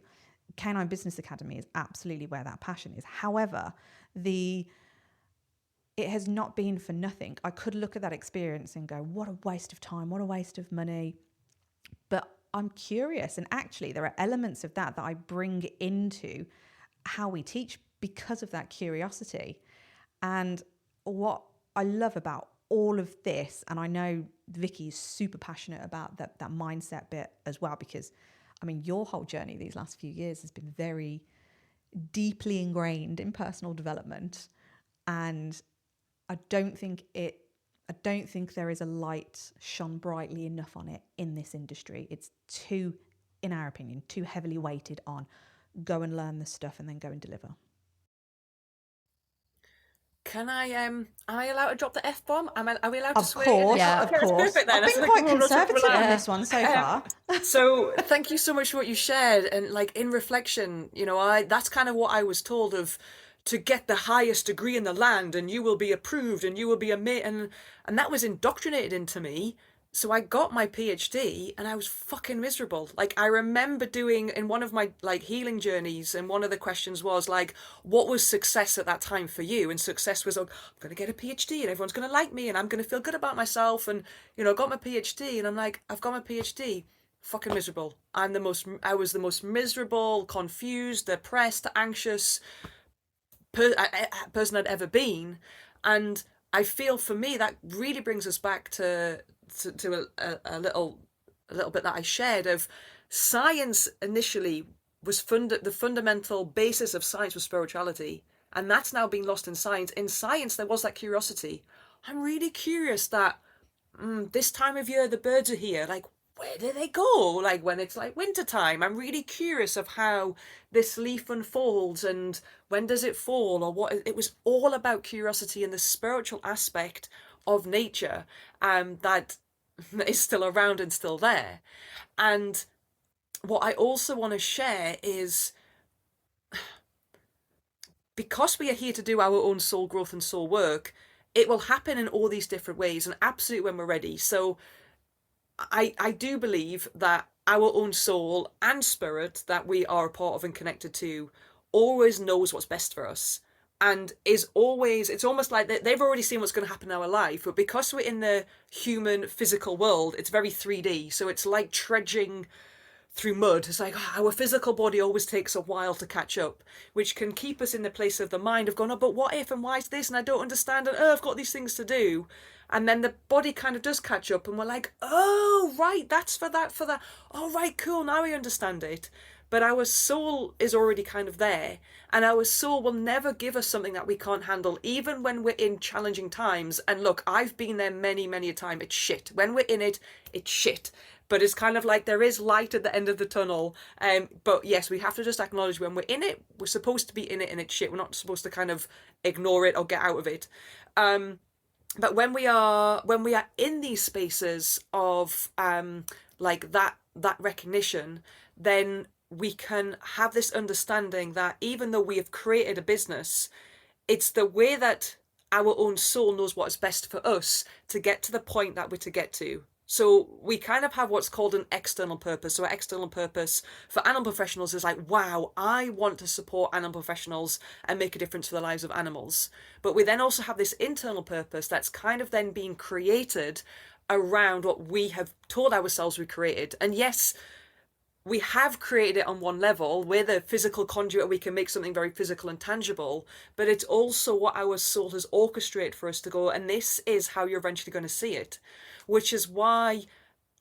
Canine Business Academy is absolutely where that passion is. However, it has not been for nothing. I could look at that experience and go, what a waste of time, what a waste of money. But I'm curious. And actually, there are elements of that I bring into how we teach because of that curiosity. And what I love about all of this, and I know Vicky's super passionate about that mindset bit as well, because I mean, your whole journey these last few years has been very deeply ingrained in personal development. And I don't think there is a light shone brightly enough on it in this industry. It's too, in our opinion, too heavily weighted on go and learn this stuff and then go and deliver. Can am I allowed to drop the F-bomb? Are we allowed to Of swear? course, Yeah. of Okay, that's course. perfect then. I've That's been like quite we're all just conservative on relaxed. this one so far. So thank you so much for what you shared. And like in reflection, that's kind of what I was told of to get the highest degree in the land, and you will be approved, and you will be a mate. And that was indoctrinated into me. So I got my PhD and I was fucking miserable. Like, I remember doing in one of my like healing journeys, and one of the questions was like, what was success at that time for you? And success was, oh, I'm going to get a PhD and everyone's going to like me and I'm going to feel good about myself. And, you know, I got my PhD and I'm like, I've got my PhD. Fucking miserable. I was the most miserable, confused, depressed, anxious person I'd ever been. And I feel for me that really brings us back to a little bit that I shared of science. Initially was the fundamental basis of science was spirituality, and that's now being lost in science. In science there was that curiosity. I'm really curious that this time of year the birds are here, like where do they go, like when it's like winter time? I'm really curious of how this leaf unfolds and when does it fall, or what. It was all about curiosity and the spiritual aspect of nature that is still around and still there. And what I also want to share is, because we are here to do our own soul growth and soul work, it will happen in all these different ways, and absolutely when we're ready. So I do believe that our own soul and spirit that we are a part of and connected to always knows what's best for us, and is always, it's almost like they've already seen what's going to happen in our life. But because we're in the human physical world, it's very 3D. So it's like trudging through mud. It's like our physical body always takes a while to catch up, which can keep us in the place of the mind of going, oh, but what if, and why is this, and I don't understand, and oh, I've got these things to do. And then the body kind of does catch up and we're like, oh, right, that's for that. Oh, right, cool, now I understand it. But our soul is already kind of there, and our soul will never give us something that we can't handle, even when we're in challenging times. And look, I've been there many, many a time. It's shit. When we're in it, it's shit. But it's kind of like there is light at the end of the tunnel. But yes, we have to just acknowledge when we're in it, we're supposed to be in it and it's shit. We're not supposed to kind of ignore it or get out of it. But when we are in these spaces of like that recognition, then we can have this understanding that even though we have created a business, it's the way that our own soul knows what is best for us to get to the point that we're to get to. So we kind of have what's called an external purpose. So our external purpose for animal professionals is like, wow, I want to support animal professionals and make a difference for the lives of animals. But we then also have this internal purpose that's kind of then being created around what we have told ourselves we created. And yes, we have created it on one level. We're the physical conduit. We can make something very physical and tangible, but it's also what our soul has orchestrated for us to go, and this is how you're eventually going to see it. Which is why,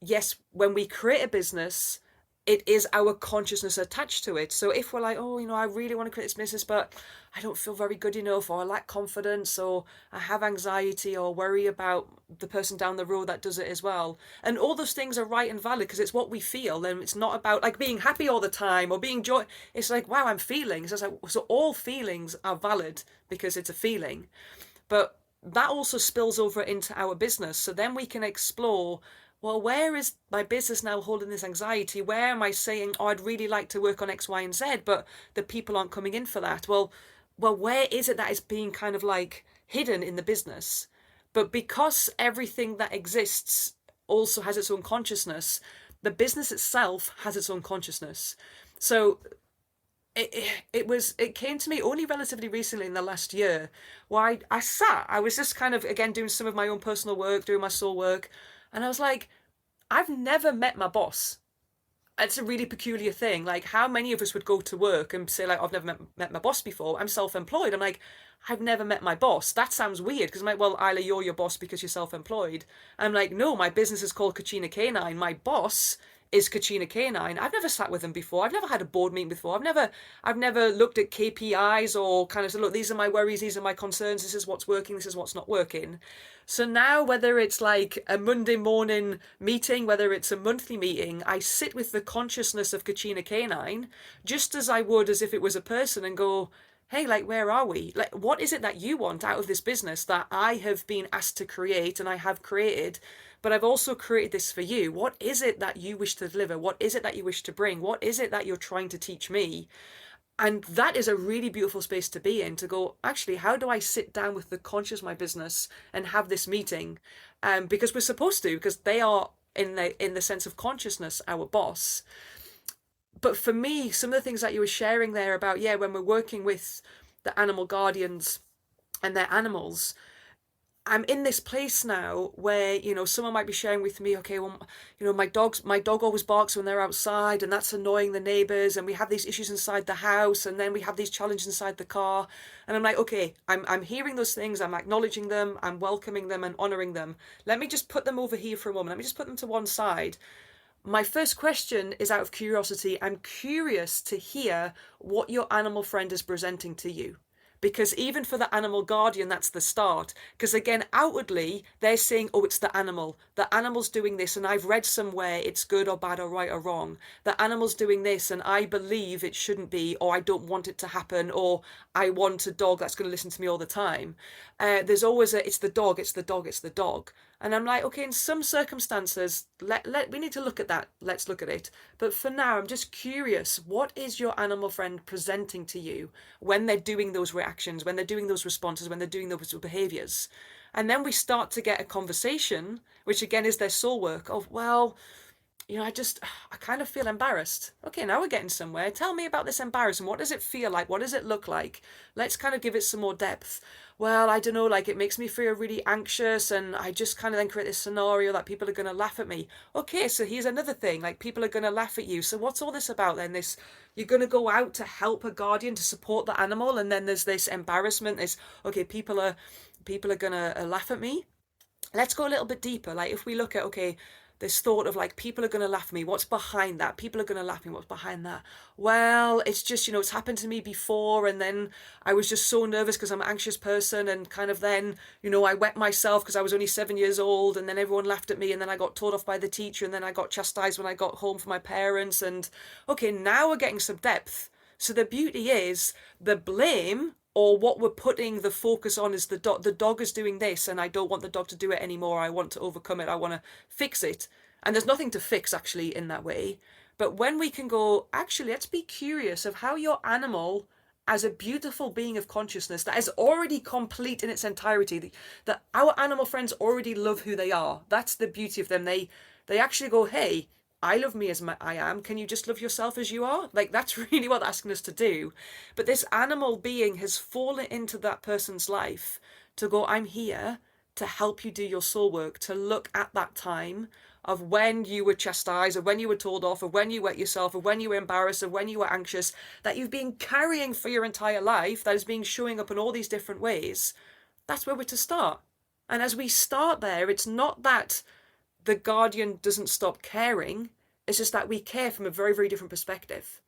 yes, when we create a business, it is our consciousness attached to it. So if we're like, oh, you know, I really want to create this business, but I don't feel very good enough, or I lack confidence, or I have anxiety or worry about the person down the road that does it as well. And all those things are right and valid because it's what we feel. And it's not about like being happy all the time or being joy. It's like, wow, I'm feeling. So, so all feelings are valid because it's a feeling. But that also spills over into our business. So then we can explore, well, where is my business now holding this anxiety? Where am I saying, oh, I'd really like to work on X, Y, and Z, but the people aren't coming in for that? Well, where is it that is being kind of like hidden in the business? But because everything that exists also has its own consciousness, the business itself has its own consciousness. So it came to me only relatively recently in the last year where I was just kind of, again, doing some of my own personal work, doing my soul work. And I was like, I've never met my boss. It's a really peculiar thing. Like, how many of us would go to work and say, like, I've never met my boss before. I'm self-employed. I'm like, I've never met my boss. That sounds weird because I'm like, well, Isla, you're your boss because you're self-employed. I'm like, no, my business is called Kachina Canine. My boss is Kachina Canine. I've never sat with him before. I've never had a board meeting before. I've never looked at KPIs or kind of said, look, these are my worries, these are my concerns, this is what's working, this is what's not working. So now, whether it's like a Monday morning meeting, whether it's a monthly meeting, I sit with the consciousness of Kachina Canine just as I would as if it was a person and go, hey, like, where are we? Like, what is it that you want out of this business that I have been asked to create and I have created, but I've also created this for you? What is it that you wish to deliver? What is it that you wish to bring? What is it that you're trying to teach me? And that is a really beautiful space to be in, to go, actually, how do I sit down with the conscious of my business and have this meeting? Because we're supposed to, because they are in the sense of consciousness, our boss. But for me, some of the things that you were sharing there about, yeah, when we're working with the animal guardians and their animals, I'm in this place now where, you know, someone might be sharing with me, okay, well, you know, my dog always barks when they're outside, and that's annoying the neighbors, and we have these issues inside the house, and then we have these challenges inside the car. And I'm like, okay, I'm hearing those things, I'm acknowledging them, I'm welcoming them and honoring them. Let me just put them over here for a moment. Let me just put them to one side. My first question is out of curiosity. I'm curious to hear what your animal friend is presenting to you. Because even for the animal guardian, that's the start. Because again, outwardly, they're saying, oh, it's the animal. The animal's doing this, and I've read somewhere it's good or bad or right or wrong. The animal's doing this, and I believe it shouldn't be, or I don't want it to happen, or I want a dog that's going to listen to me all the time. There's always it's the dog, it's the dog, it's the dog. And I'm like, okay, in some circumstances, we need to look at that. Let's look at it. But for now, I'm just curious, what is your animal friend presenting to you when they're doing those reactions, when they're doing those responses, when they're doing those behaviors? And then we start to get a conversation, which again is their soul work of, well, you know, I kind of feel embarrassed. Okay, now we're getting somewhere. Tell me about this embarrassment. What does it feel like? What does it look like? Let's kind of give it some more depth. Well, I don't know, like it makes me feel really anxious, and I just kind of then create this scenario that people are going to laugh at me. Okay, so here's another thing, like people are going to laugh at you. So what's all this about then? This, you're going to go out to help a guardian, to support the animal, and then there's this embarrassment. This, okay, people are going to laugh at me. Let's go a little bit deeper. Like if we look at, okay, this thought of like, people are going to laugh at me. What's behind that? People are going to laugh at me. What's behind that? Well, it's just, you know, it's happened to me before. And then I was just so nervous because I'm an anxious person. And kind of then, you know, I wet myself because I was only 7 years old. And then everyone laughed at me. And then I got told off by the teacher. And then I got chastised when I got home from my parents. And okay, now we're getting some depth. So the beauty is the blame, or what we're putting the focus on, is the dog is doing this, and I don't want the dog to do it anymore. I want to overcome it. I want to fix it. And there's nothing to fix actually in that way. But when we can go, actually, let's be curious of how your animal, as a beautiful being of consciousness that is already complete in its entirety, that our animal friends already love who they are. That's the beauty of them. They actually go, hey, I love me as I am. Can you just love yourself as you are? Like, that's really what they're asking us to do. But this animal being has fallen into that person's life to go, I'm here to help you do your soul work, to look at that time of when you were chastised, or when you were told off, or when you wet yourself, or when you were embarrassed, or when you were anxious, that you've been carrying for your entire life, that is being showing up in all these different ways. That's where we're to start. And as we start there, it's not that the guardian doesn't stop caring. It's just that we care from a very, very different perspective.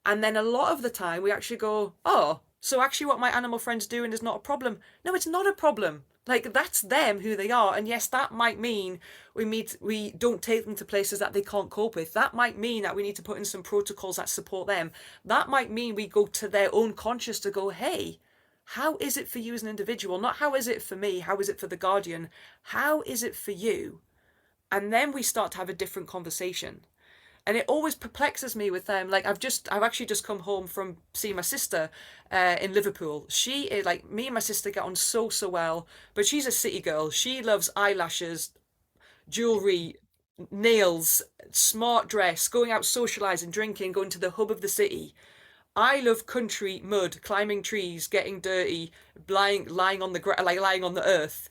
And then a lot of the time we actually go, oh, so actually what my animal friend's doing is not a problem. No, it's not a problem. Like, that's them, who they are. And yes, that might mean we don't take them to places that they can't cope with. That might mean that we need to put in some protocols that support them. That might mean we go to their own conscious to go, hey, how is it for you as an individual? Not how is it for me? How is it for the guardian? How is it for you? And then we start to have a different conversation. And it always perplexes me with them. Like, I've actually just come home from seeing my sister in Liverpool. She is like, me and my sister get on so well, but she's a city girl. She loves eyelashes, jewelry, nails, smart dress, going out socializing, drinking, going to the hub of the city. I love country, mud, climbing trees, getting dirty, lying on the earth.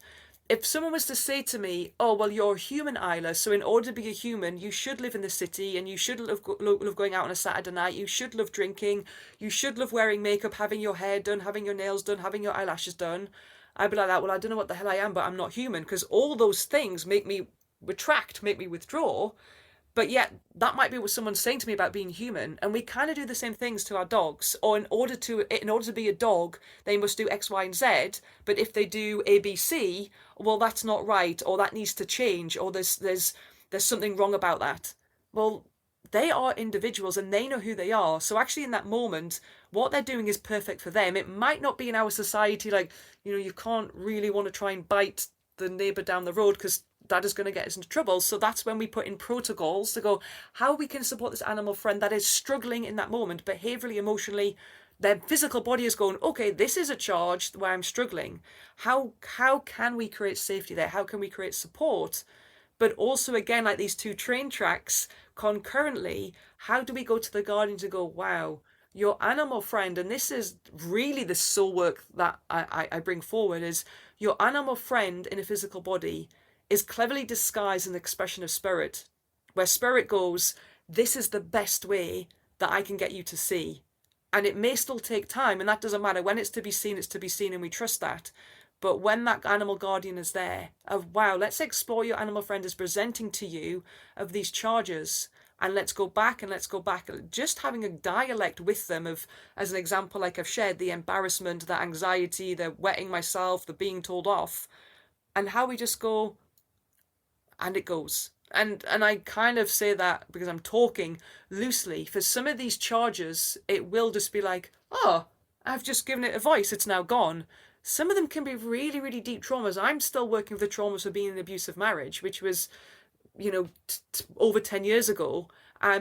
If someone was to say to me, oh, well, you're a human, Isla, so in order to be a human, you should live in the city, and you should love going out on a Saturday night, you should love drinking, you should love wearing makeup, having your hair done, having your nails done, having your eyelashes done, I'd be like that, well, I don't know what the hell I am, but I'm not human, because all those things make me retract, make me withdraw. But yet, that might be what someone's saying to me about being human, and we kind of do the same things to our dogs. Or in order to be a dog, they must do X, Y, and Z. But if they do A, B, C, well, that's not right, or that needs to change, or there's something wrong about that. Well, they are individuals, and they know who they are. So actually, in that moment, what they're doing is perfect for them. It might not be in our society, like, you know, you can't really want to try and bite the neighbour down the road because that is going to get us into trouble. So that's when we put in protocols to go, how we can support this animal friend that is struggling in that moment, behaviourally, emotionally, their physical body is going, okay, this is a charge where I'm struggling. How can we create safety there? How can we create support? But also, again, like these two train tracks concurrently, how do we go to the guardian to go, wow, your animal friend, and this is really the soul work that I bring forward, is your animal friend in a physical body is cleverly disguised an expression of spirit, where spirit goes, this is the best way that I can get you to see. And it may still take time, and that doesn't matter. When it's to be seen, it's to be seen, and we trust that. But when that animal guardian is there, of wow, let's explore your animal friend is presenting to you of these charges, and let's go back and let's go back. Just having a dialect with them of, as an example, like I've shared, the embarrassment, the anxiety, the wetting myself, the being told off, and how we just go, and it goes. And I kind of say that because I'm talking loosely. For some of these charges, it will just be like, oh, I've just given it a voice, it's now gone. Some of them can be really, really deep traumas. I'm still working with the traumas of being in an abusive marriage, which was, over 10 years ago.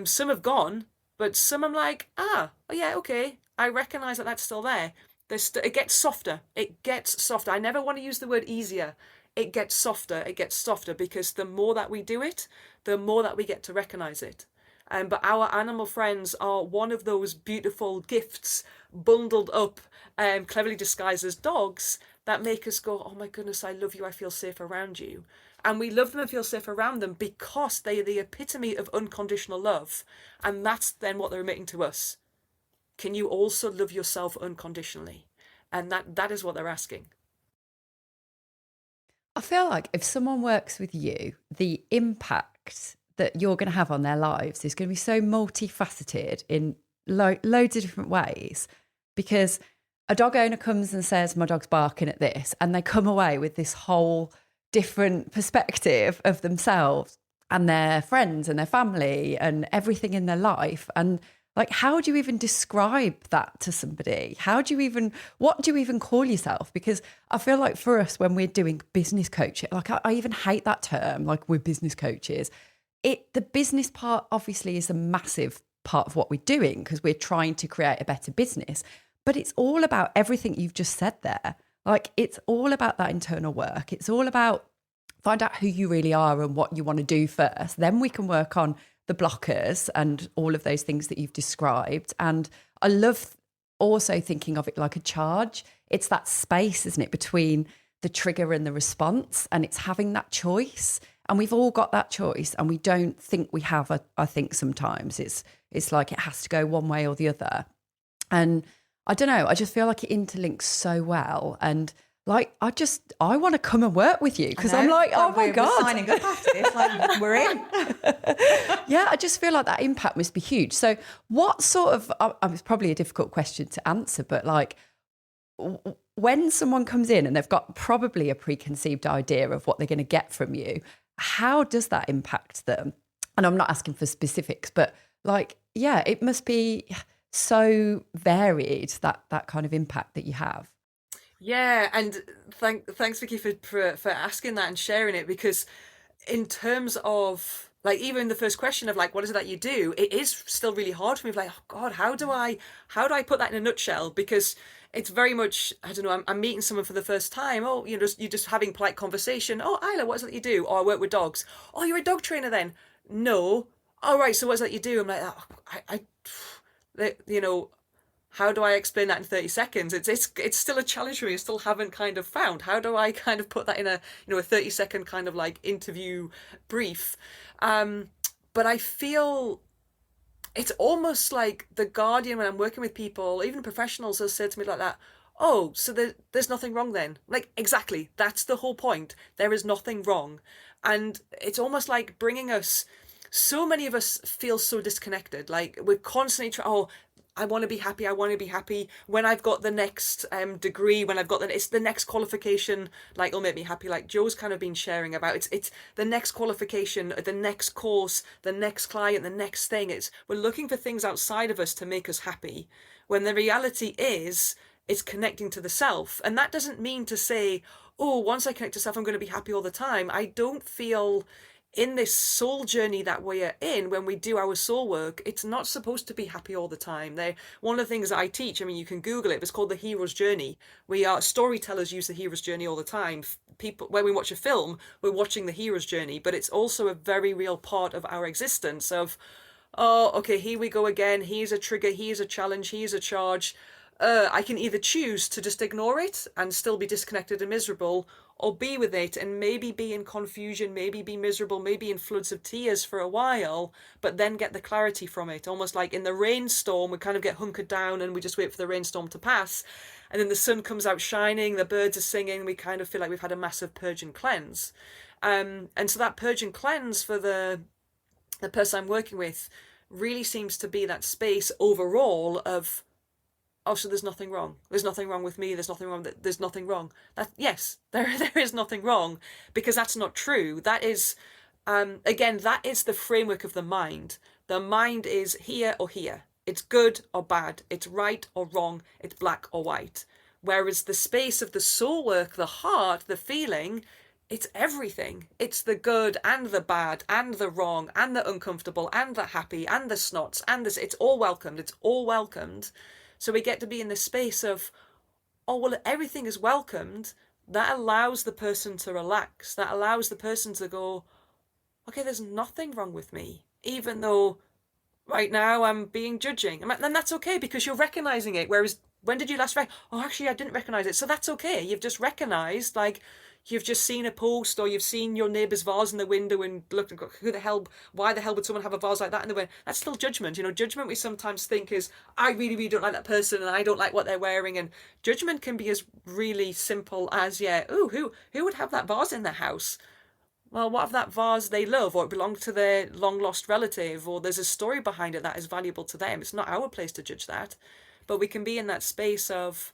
Some have gone, but some I'm like, oh yeah, okay. I recognize that that's still there. It gets softer. It gets softer. I never want to use the word easier. It gets softer. It gets softer because the more that we do it, the more that we get to recognize it. But our animal friends are one of those beautiful gifts bundled up, cleverly disguised as dogs that make us go, oh my goodness, I love you, I feel safe around you. And we love them and feel safe around them because they are the epitome of unconditional love. And that's then what they're emitting to us. Can you also love yourself unconditionally? And that is what they're asking. I feel like if someone works with you, the impact that you're going to have on their lives is going to be so multifaceted in loads of different ways, because a dog owner comes and says, my dog's barking at this, and they come away with this whole different perspective of themselves and their friends and their family and everything in their life. And like, how do you even describe that to somebody? What do you even call yourself? Because I feel like for us, when we're doing business coaching, like I even hate that term, like we're business coaches. The business part obviously is a massive part of what we're doing because we're trying to create a better business, but it's all about everything you've just said there. Like, it's all about that internal work. It's all about find out who you really are and what you want to do first. Then we can work on the blockers and all of those things that you've described. And I love also thinking of it like a charge. It's that space, isn't it, between the trigger and the response, and it's having that choice. And we've all got that choice, and we don't think we have. I think sometimes it's like it has to go one way or the other. And I don't know, I just feel like it interlinks so well. And like, I want to come and work with you because I'm like, oh my God. We're signing up after this, like we're in. Yeah, I just feel like that impact must be huge. So what sort of, it's probably a difficult question to answer, but like when someone comes in and they've got probably a preconceived idea of what they're going to get from you, how does that impact them? And I'm not asking for specifics, but like, yeah, it must be so varied, that kind of impact that you have. Yeah, and thanks Vicky for asking that and sharing it, because in terms of like even the first question of like what is it that you do, it is still really hard for me. Like, oh God, how do I put that in a nutshell? Because it's very much, I don't know, I'm meeting someone for the first time. Oh, you're just having polite conversation. Oh, Isla, what is it that you do? Oh, I work with dogs. Oh, you're a dog trainer then? No. Oh, right. So what is that you do? I'm like, how do I explain that in 30 seconds? It's still a challenge for me. I still haven't kind of found how do I kind of put that in a 30-second kind of like interview brief. But I feel it's almost like the guardian when I'm working with people, even professionals, have said to me like that. Oh, so there's nothing wrong then? Like, exactly. That's the whole point. There is nothing wrong. And it's almost like bringing us, so many of us feel so disconnected. Like we're constantly I want to be happy. I want to be happy. When I've got the next degree, when I've got it's the next qualification, like it'll make me happy. Like Joe's kind of been sharing about, it's the next qualification, the next course, the next client, the next thing. We're looking for things outside of us to make us happy, when the reality is it's connecting to the self. And that doesn't mean to say, oh, once I connect to self, I'm going to be happy all the time. I don't feel in this soul journey that we are in, when we do our soul work, it's not supposed to be happy all the time. One of the things that I teach, I mean, you can Google it, but it's called the hero's journey. Storytellers use the hero's journey all the time. People, when we watch a film, we're watching the hero's journey, but it's also a very real part of our existence of, oh, okay, here we go again. Here's a trigger, here's a challenge, here's a charge. I can either choose to just ignore it and still be disconnected and miserable, or be with it and maybe be in confusion, maybe be miserable, maybe in floods of tears for a while, but then get the clarity from it. Almost like in the rainstorm, we kind of get hunkered down and we just wait for the rainstorm to pass. And then the sun comes out shining, the birds are singing, we kind of feel like we've had a massive purge and cleanse. And so that purge and cleanse for the person I'm working with really seems to be that space overall of, oh, so there's nothing wrong. There's nothing wrong with me. There's nothing wrong. There's nothing wrong. Yes, there is nothing wrong, because that's not true. That is, again, that is the framework of the mind. The mind is here or here. It's good or bad. It's right or wrong. It's black or white. Whereas the space of the soul work, the heart, the feeling, it's everything. It's the good and the bad and the wrong and the uncomfortable and the happy and the snots and this. It's all welcomed. It's all welcomed. So we get to be in this space of, oh, well, everything is welcomed. That allows the person to relax. That allows the person to go, okay, there's nothing wrong with me, even though right now I'm being judging. And that's okay, because you're recognizing it. Whereas when did you last oh, actually, I didn't recognize it. So that's okay. You've just recognized, like, you've just seen a post, or you've seen your neighbour's vase in the window and looked and go, why the hell would someone have a vase like that in the window? That's still judgment. Judgment we sometimes think is, I really, really don't like that person and I don't like what they're wearing. And judgment can be as really simple as, who would have that vase in their house? Well, what if that vase they love, or it belonged to their long lost relative, or there's a story behind it that is valuable to them? It's not our place to judge that. But we can be in that space of,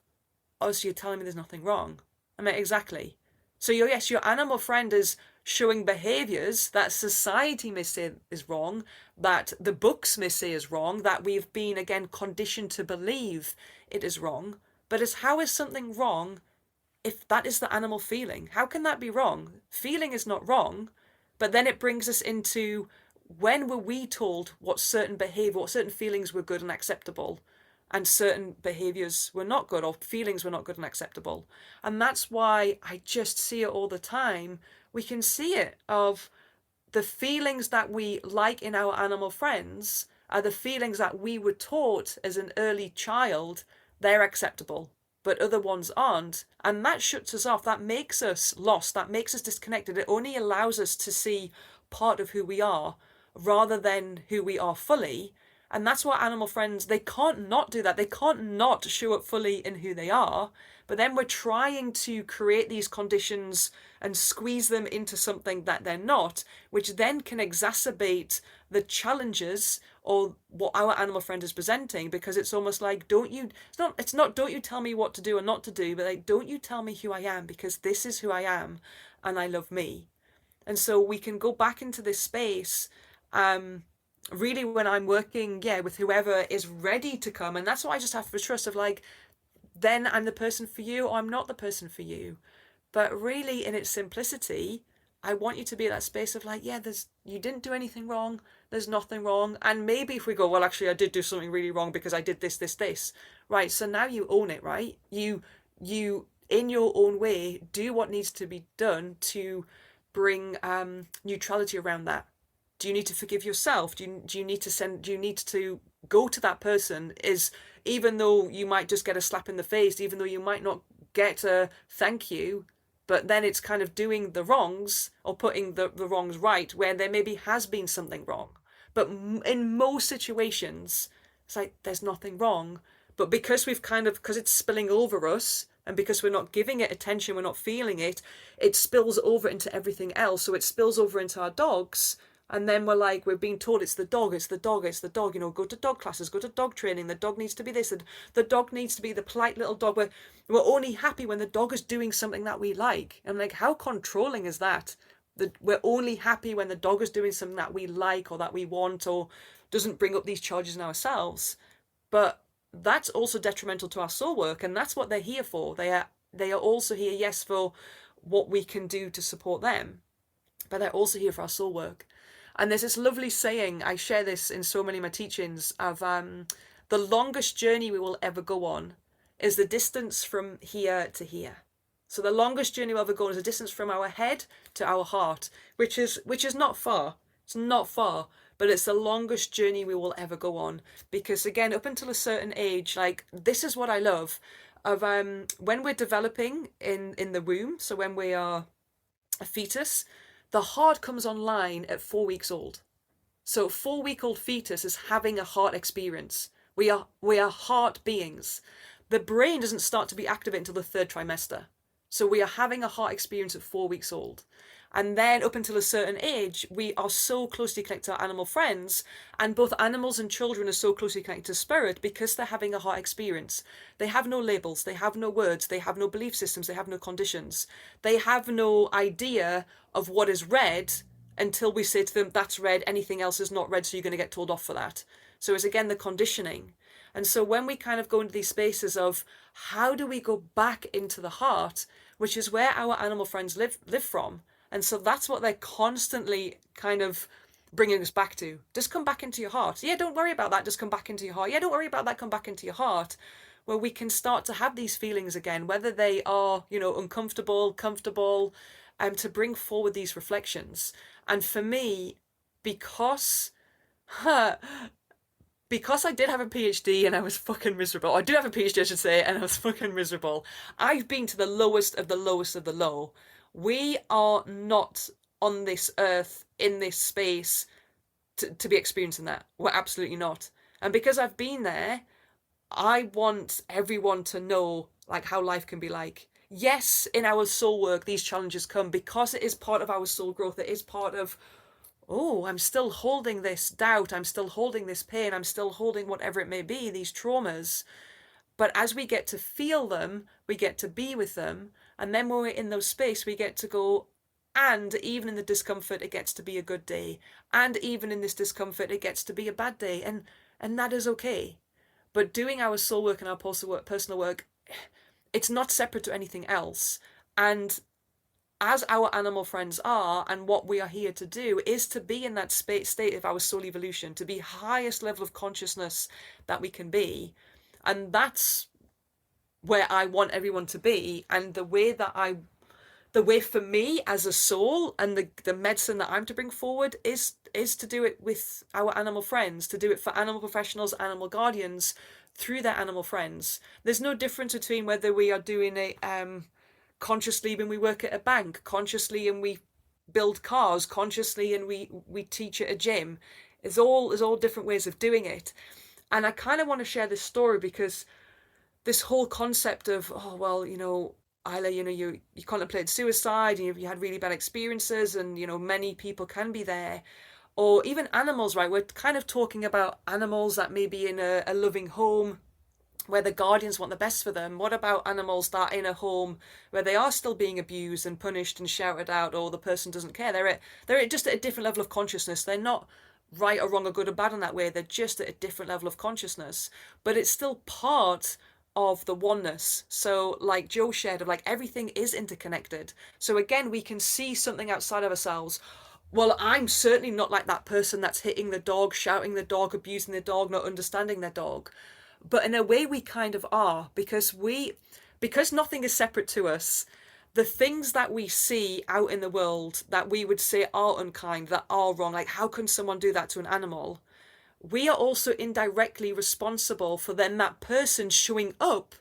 oh, so you're telling me there's nothing wrong? I mean, exactly. So your animal friend is showing behaviours that society may say is wrong, that the books may say is wrong, that we've been, again, conditioned to believe it is wrong. But how is something wrong if that is the animal feeling? How can that be wrong? Feeling is not wrong, but then it brings us into, when were we told what certain behaviour, what certain feelings were good and acceptable, and certain behaviours were not good, or feelings were not good and acceptable? And that's why I just see it all the time. We can see it of the feelings that we like in our animal friends are the feelings that we were taught as an early child, they're acceptable, but other ones aren't. And that shuts us off. That makes us lost. That makes us disconnected. It only allows us to see part of who we are rather than who we are fully. And that's what animal friends, they can't not do that. They can't not show up fully in who they are. But then we're trying to create these conditions and squeeze them into something that they're not, which then can exacerbate the challenges or what our animal friend is presenting, because it's almost like, don't you tell me what to do and not to do, but like, don't you tell me who I am, because this is who I am and I love me. And so we can go back into this space, really, when I'm working, with whoever is ready to come. And that's what I just have to trust of, like, then I'm the person for you, or I'm not the person for you. But really, in its simplicity, I want you to be at that space of, like, you didn't do anything wrong. There's nothing wrong. And maybe if we go, well, actually, I did do something really wrong because I did this. Right. So now you own it, right? You in your own way, do what needs to be done to bring neutrality around that. Do you need to forgive yourself? Do you need to go to that person, even though you might just get a slap in the face, even though you might not get a thank you, but then it's kind of doing the wrongs or putting the wrongs right where there maybe has been something wrong. But in most situations, it's like there's nothing wrong. But because it's spilling over us, and because we're not giving it attention, we're not feeling it, it spills over into everything else. So it spills over into our dogs. And then we're being told it's the dog, go to dog classes, go to dog training, the dog needs to be this, and the dog needs to be the polite little dog. We're only happy when the dog is doing something that we like. And like, how controlling is that? We're only happy when the dog is doing something that we like or that we want, or doesn't bring up these charges in ourselves. But that's also detrimental to our soul work, and that's what they're here for. They are also here, yes, for what we can do to support them. but they're also here for our soul work. And there's this lovely saying, I share this in so many of my teachings, of the longest journey we will ever go on is the distance from here to here. So the longest journey we'll ever go is the distance from our head to our heart, which is not far. It's not far, but it's the longest journey we will ever go on. Because again, up until a certain age, like, this is what I love of when we're developing in the womb. So when we are a fetus, the heart comes online at 4 weeks old. So 4-week-old fetus is having a heart experience. We are heart beings. The brain doesn't start to be activated until the 3rd trimester. So we are having a heart experience at 4 weeks old. And then up until a certain age, we are so closely connected to our animal friends, and both animals and children are so closely connected to spirit because they're having a heart experience. They have no labels, they have no words, they have no belief systems, they have no conditions. They have no idea of what is red until we say to them, that's red, anything else is not red, so you're going to get told off for that. So it's again the conditioning. And so when we kind of go into these spaces of how do we go back into the heart, which is where our animal friends live from. And so that's what they're constantly kind of bringing us back to. Just come back into your heart. Yeah, don't worry about that. Just come back into your heart. Yeah, don't worry about that. Come back into your heart. Where we can start to have these feelings again, whether they are, uncomfortable, comfortable, to bring forward these reflections. And for me, because I did have a PhD and I was fucking miserable. I do have a PhD, I should say, and I was fucking miserable. I've been to the lowest of the lowest of the low. We are not on this earth, in this space, to be experiencing that. We're absolutely not. And because I've been there, I want everyone to know like how life can be like. Yes, in our soul work, these challenges come because it is part of our soul growth. It is part of, oh, I'm still holding this doubt. I'm still holding this pain. I'm still holding whatever it may be, these traumas. But as we get to feel them, we get to be with them. And then when we're in those space, we get to go, and even in the discomfort, it gets to be a good day. And even in this discomfort, it gets to be a bad day. And that is okay. But doing our soul work and our personal work, it's not separate to anything else. And as our animal friends are, and what we are here to do is to be in that state of our soul evolution, to be highest level of consciousness that we can be. And that's where I want everyone to be. And the way for me as a soul and the medicine that I'm to bring forward is to do it with our animal friends, to do it for animal professionals, animal guardians, through their animal friends. There's no difference between whether we are doing it consciously when we work at a bank, consciously and we build cars, consciously and we teach at a gym. There's all different ways of doing it. And I kind of want to share this story because this whole concept of, oh, well, Isla, you contemplated suicide and you had really bad experiences and, many people can be there. Or even animals, right? We're kind of talking about animals that may be in a loving home where the guardians want the best for them. What about animals that are in a home where they are still being abused and punished and shouted out, or the person doesn't care? They're just at a different level of consciousness. They're not right or wrong or good or bad in that way. They're just at a different level of consciousness. But it's still part of the oneness. So like Joe shared, of like everything is interconnected. So again, we can see something outside of ourselves. Well, I'm certainly not like that person that's hitting the dog, shouting the dog, abusing the dog, not understanding their dog. But in a way we kind of are, because nothing is separate to us. The things that we see out in the world that we would say are unkind, that are wrong, like how can someone do that to an animal? We are also indirectly responsible for then that person showing up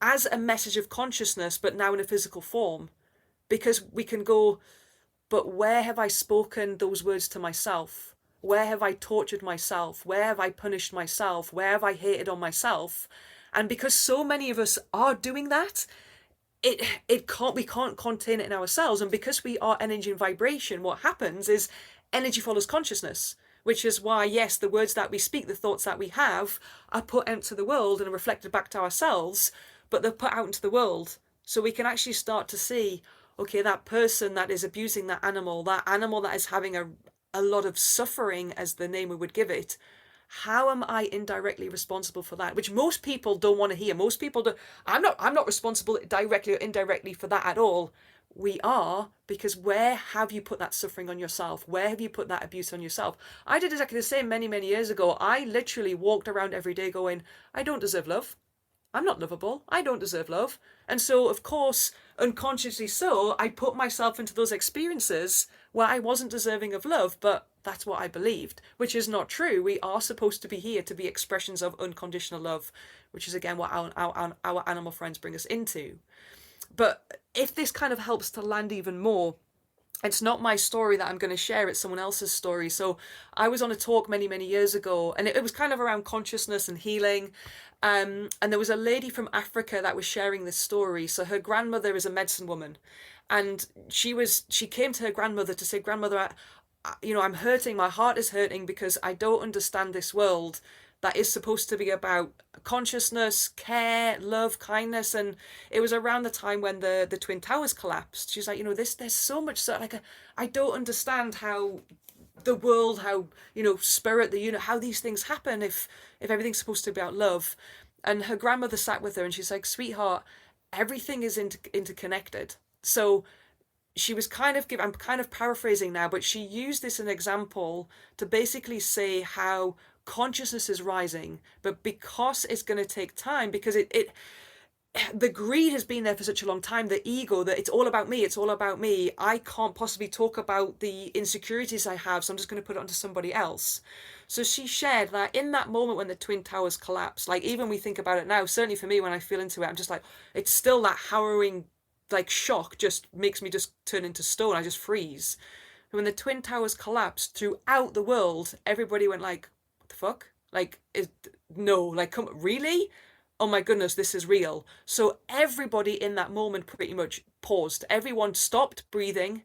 as a message of consciousness, but now in a physical form. Because we can go, but where have I spoken those words to myself? Where have I tortured myself? Where have I punished myself? Where have I hated on myself? And because so many of us are doing that, we can't contain it in ourselves. And because we are energy and vibration, what happens is energy follows consciousness, which is why, yes, the words that we speak, the thoughts that we have are put out into the world and are reflected back to ourselves, but they're put out into the world. So we can actually start to see, okay, that person that is abusing that animal that is having a lot of suffering, as the name we would give it, how am I indirectly responsible for that? Which most people don't want to hear. Most people don't. I'm not responsible directly or indirectly for that at all. we are, because where have you put that suffering on yourself? Where have you put that abuse on yourself? I did exactly the same many, many years ago. I literally walked around every day going, I don't deserve love. I'm not lovable. I don't deserve love. And so, of course, unconsciously so, I put myself into those experiences where I wasn't deserving of love, but that's what I believed, which is not true. We are supposed to be here to be expressions of unconditional love, which is again what our animal friends bring us into. But if this kind of helps to land even more, it's not my story that I'm going to share, it's someone else's story. So I was on a talk many, many years ago, and it was kind of around consciousness and healing. And there was a lady from Africa that was sharing this story. So her grandmother is a medicine woman. And she came to her grandmother to say, Grandmother, I'm hurting, my heart is hurting because I don't understand this world that is supposed to be about consciousness, care, love, kindness. And it was around the time when the Twin Towers collapsed. She's like, there's so much, I don't understand how the world, how, spirit, how these things happen if everything's supposed to be about love. And her grandmother sat with her and she's like, sweetheart, everything is interconnected. So she was I'm kind of paraphrasing now, but she used this as an example to basically say how consciousness is rising, but because it's going to take time, because the greed has been there for such a long time, the ego, that it's all about me, I can't possibly talk about the insecurities I have, so I'm just going to put it onto somebody else. So she shared that in that moment when the Twin Towers collapsed, like even we think about it now, certainly for me when I feel into it, I'm just like, it's still that harrowing like shock just makes me just turn into stone, I just freeze. When the Twin Towers collapsed throughout the world, everybody went like, what the fuck? Like, come, really? Oh my goodness, this is real. So everybody in that moment pretty much paused. Everyone stopped breathing,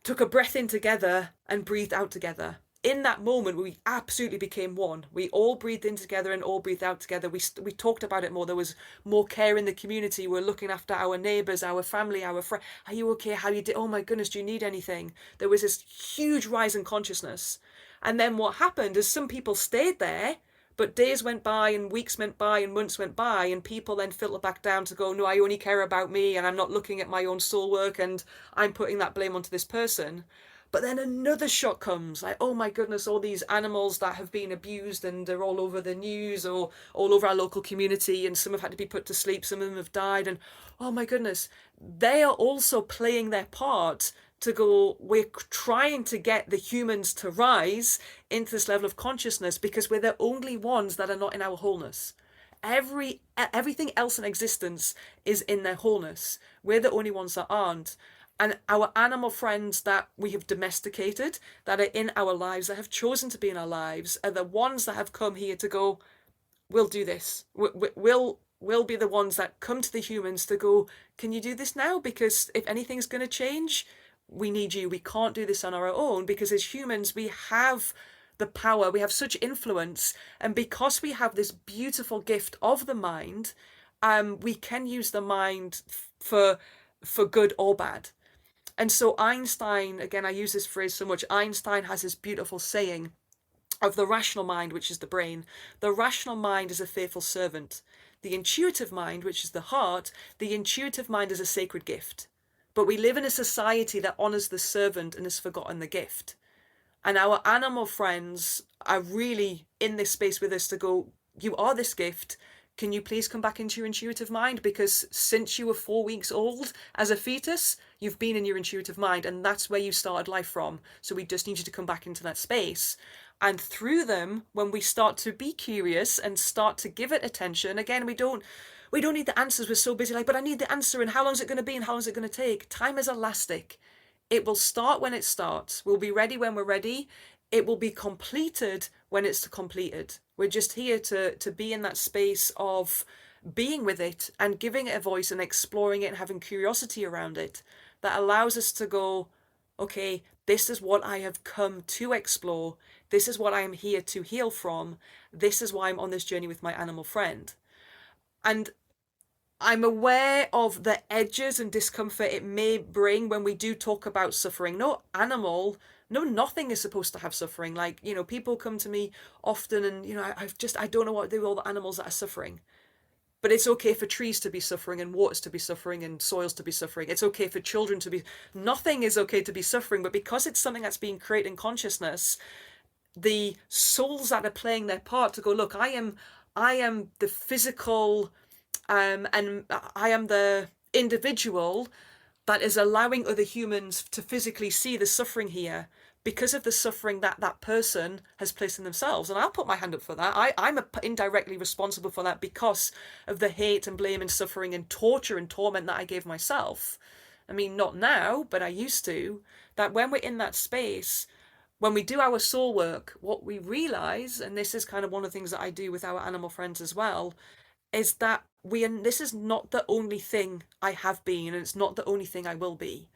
took a breath in together and breathed out together. In that moment, we absolutely became one. We all breathed in together and all breathed out together. We talked about it more. There was more care in the community. We're looking after our neighbours, our family, our friends. Are you okay? How you did? Oh my goodness, do you need anything? There was this huge rise in consciousness. And then what happened is some people stayed there, but days went by and weeks went by and months went by, and people then filter back down to go, no, I only care about me and I'm not looking at my own soul work and I'm putting that blame onto this person. But then another shock comes, like, oh my goodness, all these animals that have been abused and they're all over the news or all over our local community, and some have had to be put to sleep, some of them have died, and oh my goodness, they are also playing their part to go, we're trying to get the humans to rise into this level of consciousness because we're the only ones that are not in our wholeness. Everything else in existence is in their wholeness. We're the only ones that aren't. And our animal friends that we have domesticated, that are in our lives, that have chosen to be in our lives, are the ones that have come here to go, we'll do this. We'll be the ones that come to the humans to go, can you do this now? Because if anything's going to change, we need you. We can't do this on our own, because as humans, we have the power, we have such influence. And because we have this beautiful gift of the mind, we can use the mind for good or bad. And so Einstein, again, I use this phrase so much, Einstein has this beautiful saying of the rational mind, which is the brain. The rational mind is a faithful servant. The intuitive mind, which is the heart, the intuitive mind is a sacred gift. But we live in a society that honours the servant and has forgotten the gift. And our animal friends are really in this space with us to go, you are this gift. Can you please come back into your intuitive mind? Because since you were 4 weeks old as a fetus, you've been in your intuitive mind, and that's where you started life from. So we just need you to come back into that space. And through them, when we start to be curious and start to give it attention, again, we don't need the answers. We're so busy like, but I need the answer, and how long is it going to be, and how long is it going to take? Time is elastic. It will start when it starts. We'll be ready when we're ready. It will be completed when it's completed. We're just here to be in that space of being with it and giving it a voice and exploring it and having curiosity around it that allows us to go, okay, this is what I have come to explore. This is what I am here to heal from. This is why I'm on this journey with my animal friend. And I'm aware of the edges and discomfort it may bring when we do talk about suffering. Nothing is supposed to have suffering. Like, people come to me often and, I don't know what to do with all the animals that are suffering. But it's okay for trees to be suffering and waters to be suffering and soils to be suffering. It's okay for children to be, nothing is okay to be suffering, but because it's something that's being created in consciousness, the souls that are playing their part to go, look, I am the physical, and I am the individual that is allowing other humans to physically see the suffering here because of the suffering that that person has placed in themselves. And I'll put my hand up for that. I'm indirectly responsible for that because of the hate and blame and suffering and torture and torment that I gave myself. I mean, not now, but I used to. That when we're in that space, when we do our soul work, what we realize, and this is kind of one of the things that I do with our animal friends as well, is that this is not the only thing I have been, and it's not the only thing I will be.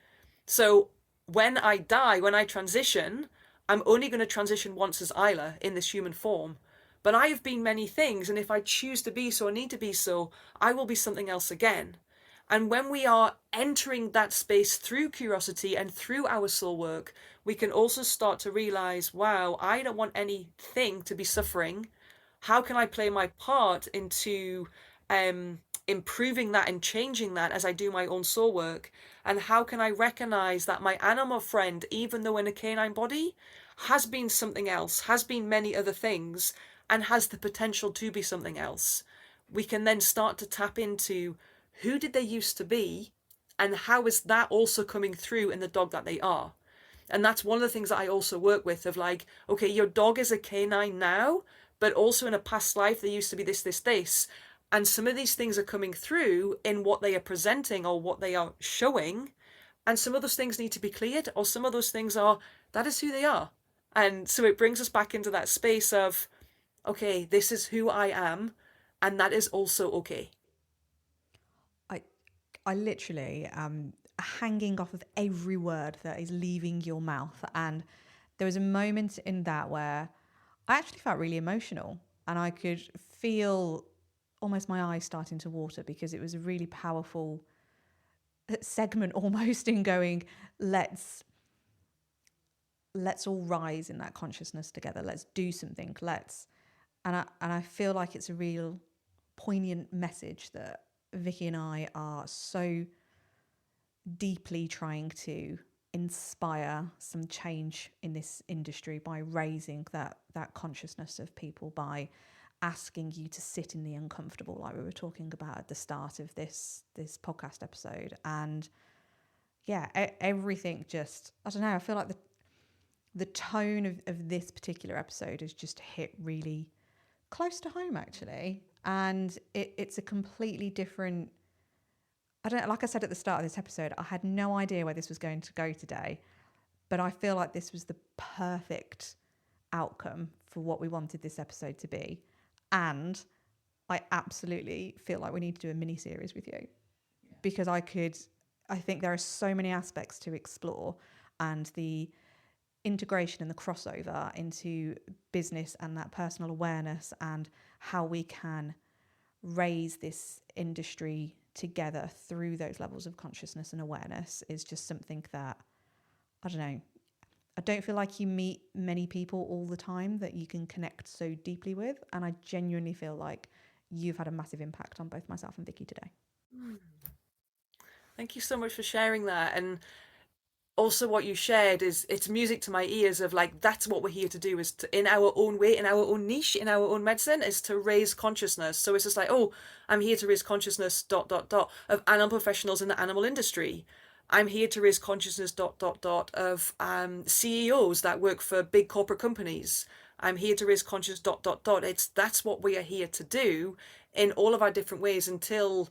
So when I die, when I transition, I'm only going to transition once as Isla in this human form. But I have been many things, and if I choose to be so or need to be so, I will be something else again. And when we are entering that space through curiosity and through our soul work, we can also start to realize, wow, I don't want anything to be suffering. How can I play my part into improving that and changing that as I do my own soul work? And how can I recognize that my animal friend, even though in a canine body, has been something else, has been many other things, and has the potential to be something else? We can then start to tap into who did they used to be, and how is that also coming through in the dog that they are? And that's one of the things that I also work with, of like, okay, your dog is a canine now, but also in a past life they used to be this. And some of these things are coming through in what they are presenting or what they are showing. And some of those things need to be cleared, or some of those things are, that is who they are. And so it brings us back into that space of, okay, this is who I am, and that is also okay. I literally hanging off of every word that is leaving your mouth. And there was a moment in that where I actually felt really emotional, and I could feel almost my eyes starting to water, because it was a really powerful segment almost in going, let's all rise in that consciousness together. Let's do something. And I feel like it's a real poignant message that Vicky and I are so deeply trying to inspire some change in this industry by raising that consciousness of people, by asking you to sit in the uncomfortable, like we were talking about at the start of this podcast episode. And yeah, everything just, I don't know, I feel like the tone of this particular episode has just hit really close to home, actually. And it's a completely different, I don't know, like I said at the start of this episode, I had no idea where this was going to go today, but I feel like this was the perfect outcome for what we wanted this episode to be. And I absolutely feel like we need to do a mini series with you, because I think there are so many aspects to explore, and the integration and the crossover into business and that personal awareness, and how we can raise this industry together through those levels of consciousness and awareness is just something that, I don't know, I don't feel like you meet many people all the time that you can connect so deeply with. And I genuinely feel like you've had a massive impact on both myself and Vicky today. Thank you so much for sharing that. And also what you shared it's music to my ears, of like, that's what we're here to do, is to, in our own way, in our own niche, in our own medicine, is to raise consciousness. So it's just like, oh, I'm here to raise consciousness ... of animal professionals in the animal industry. I'm here to raise consciousness ... of CEOs that work for big corporate companies. I'm here to raise consciousness ... that's what we are here to do in all of our different ways, until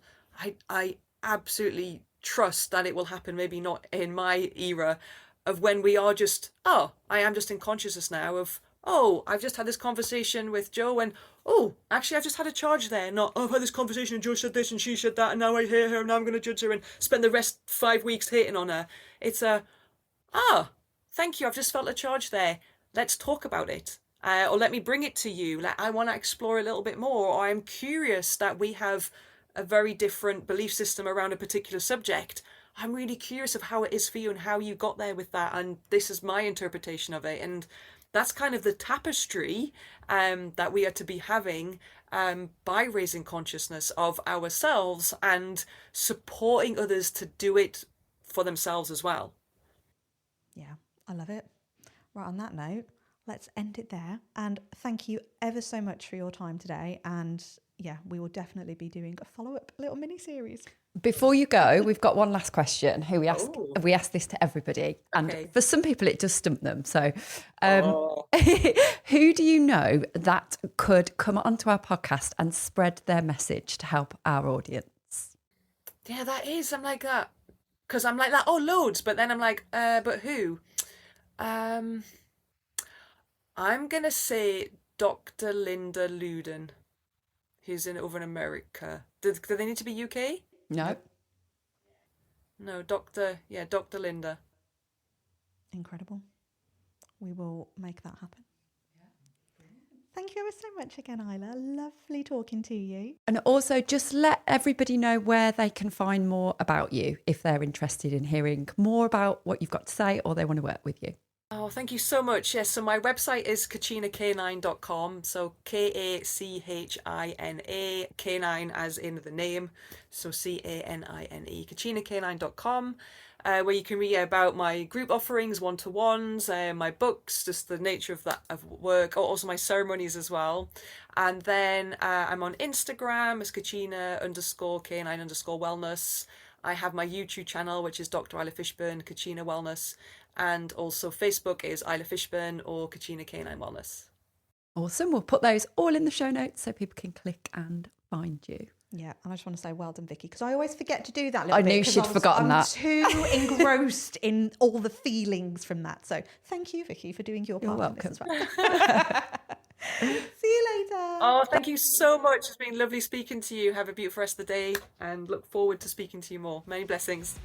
I absolutely trust that it will happen, maybe not in my era, of when we are just, oh, I am just in consciousness now of, oh, I've just had this conversation with Joe, and oh, actually I've just had a charge there, not, oh, I've had this conversation and Joe said this and she said that, and now I hate her and now I'm going to judge her and spend the rest 5 weeks hating on her. It's thank you, I've just felt a charge there, let's talk about it. Or let me bring it to you, like, I want to explore a little bit more, or I'm curious that we have a very different belief system around a particular subject. I'm really curious of how it is for you and how you got there with that, and this is my interpretation of it. And that's kind of the tapestry that we are to be having by raising consciousness of ourselves and supporting others to do it for themselves as well. Yeah, I love it. Right, on that note, let's end it there. And thank you ever so much for your time today. And yeah, we will definitely be doing a follow-up little mini-series. Before you go, we've got one last question. We ask this to everybody, and for some people it does stump them. So, who do you know that could come onto our podcast and spread their message to help our audience? Yeah, that is. I'm like that because I'm like that. Oh, loads. But then I'm like, but who? I'm gonna say Dr. Linda Luden, who's over in America. Do they need to be UK? No, Dr. Linda. Incredible. We will make that happen. Thank you ever so much again, Isla. Lovely talking to you. And also just let everybody know where they can find more about you if they're interested in hearing more about what you've got to say or they want to work with you. Oh, thank you so much. Yes, so my website is kachinacanine.com. So Kachina, canine as in the name. So Canine, kachinacanine.com. Where you can read about my group offerings, one-to-ones, my books, just the nature of that of work, also my ceremonies as well. And then I'm on Instagram as Kachina_canine_wellness. I have my YouTube channel, which is Dr. Isla Fishburn, Kachina Wellness. And also Facebook is Isla Fishburn or Kachina Canine Wellness. Awesome. We'll put those all in the show notes so people can click and find you. Yeah, and I just want to say well done, Vicky, because I always forget to do that. I knew she'd forgotten that. I'm too engrossed in all the feelings from that. So thank you, Vicky, for doing your part. You're welcome. In this as well. See you later. Oh, thank you so much. It's been lovely speaking to you. Have a beautiful rest of the day and look forward to speaking to you more. Many blessings.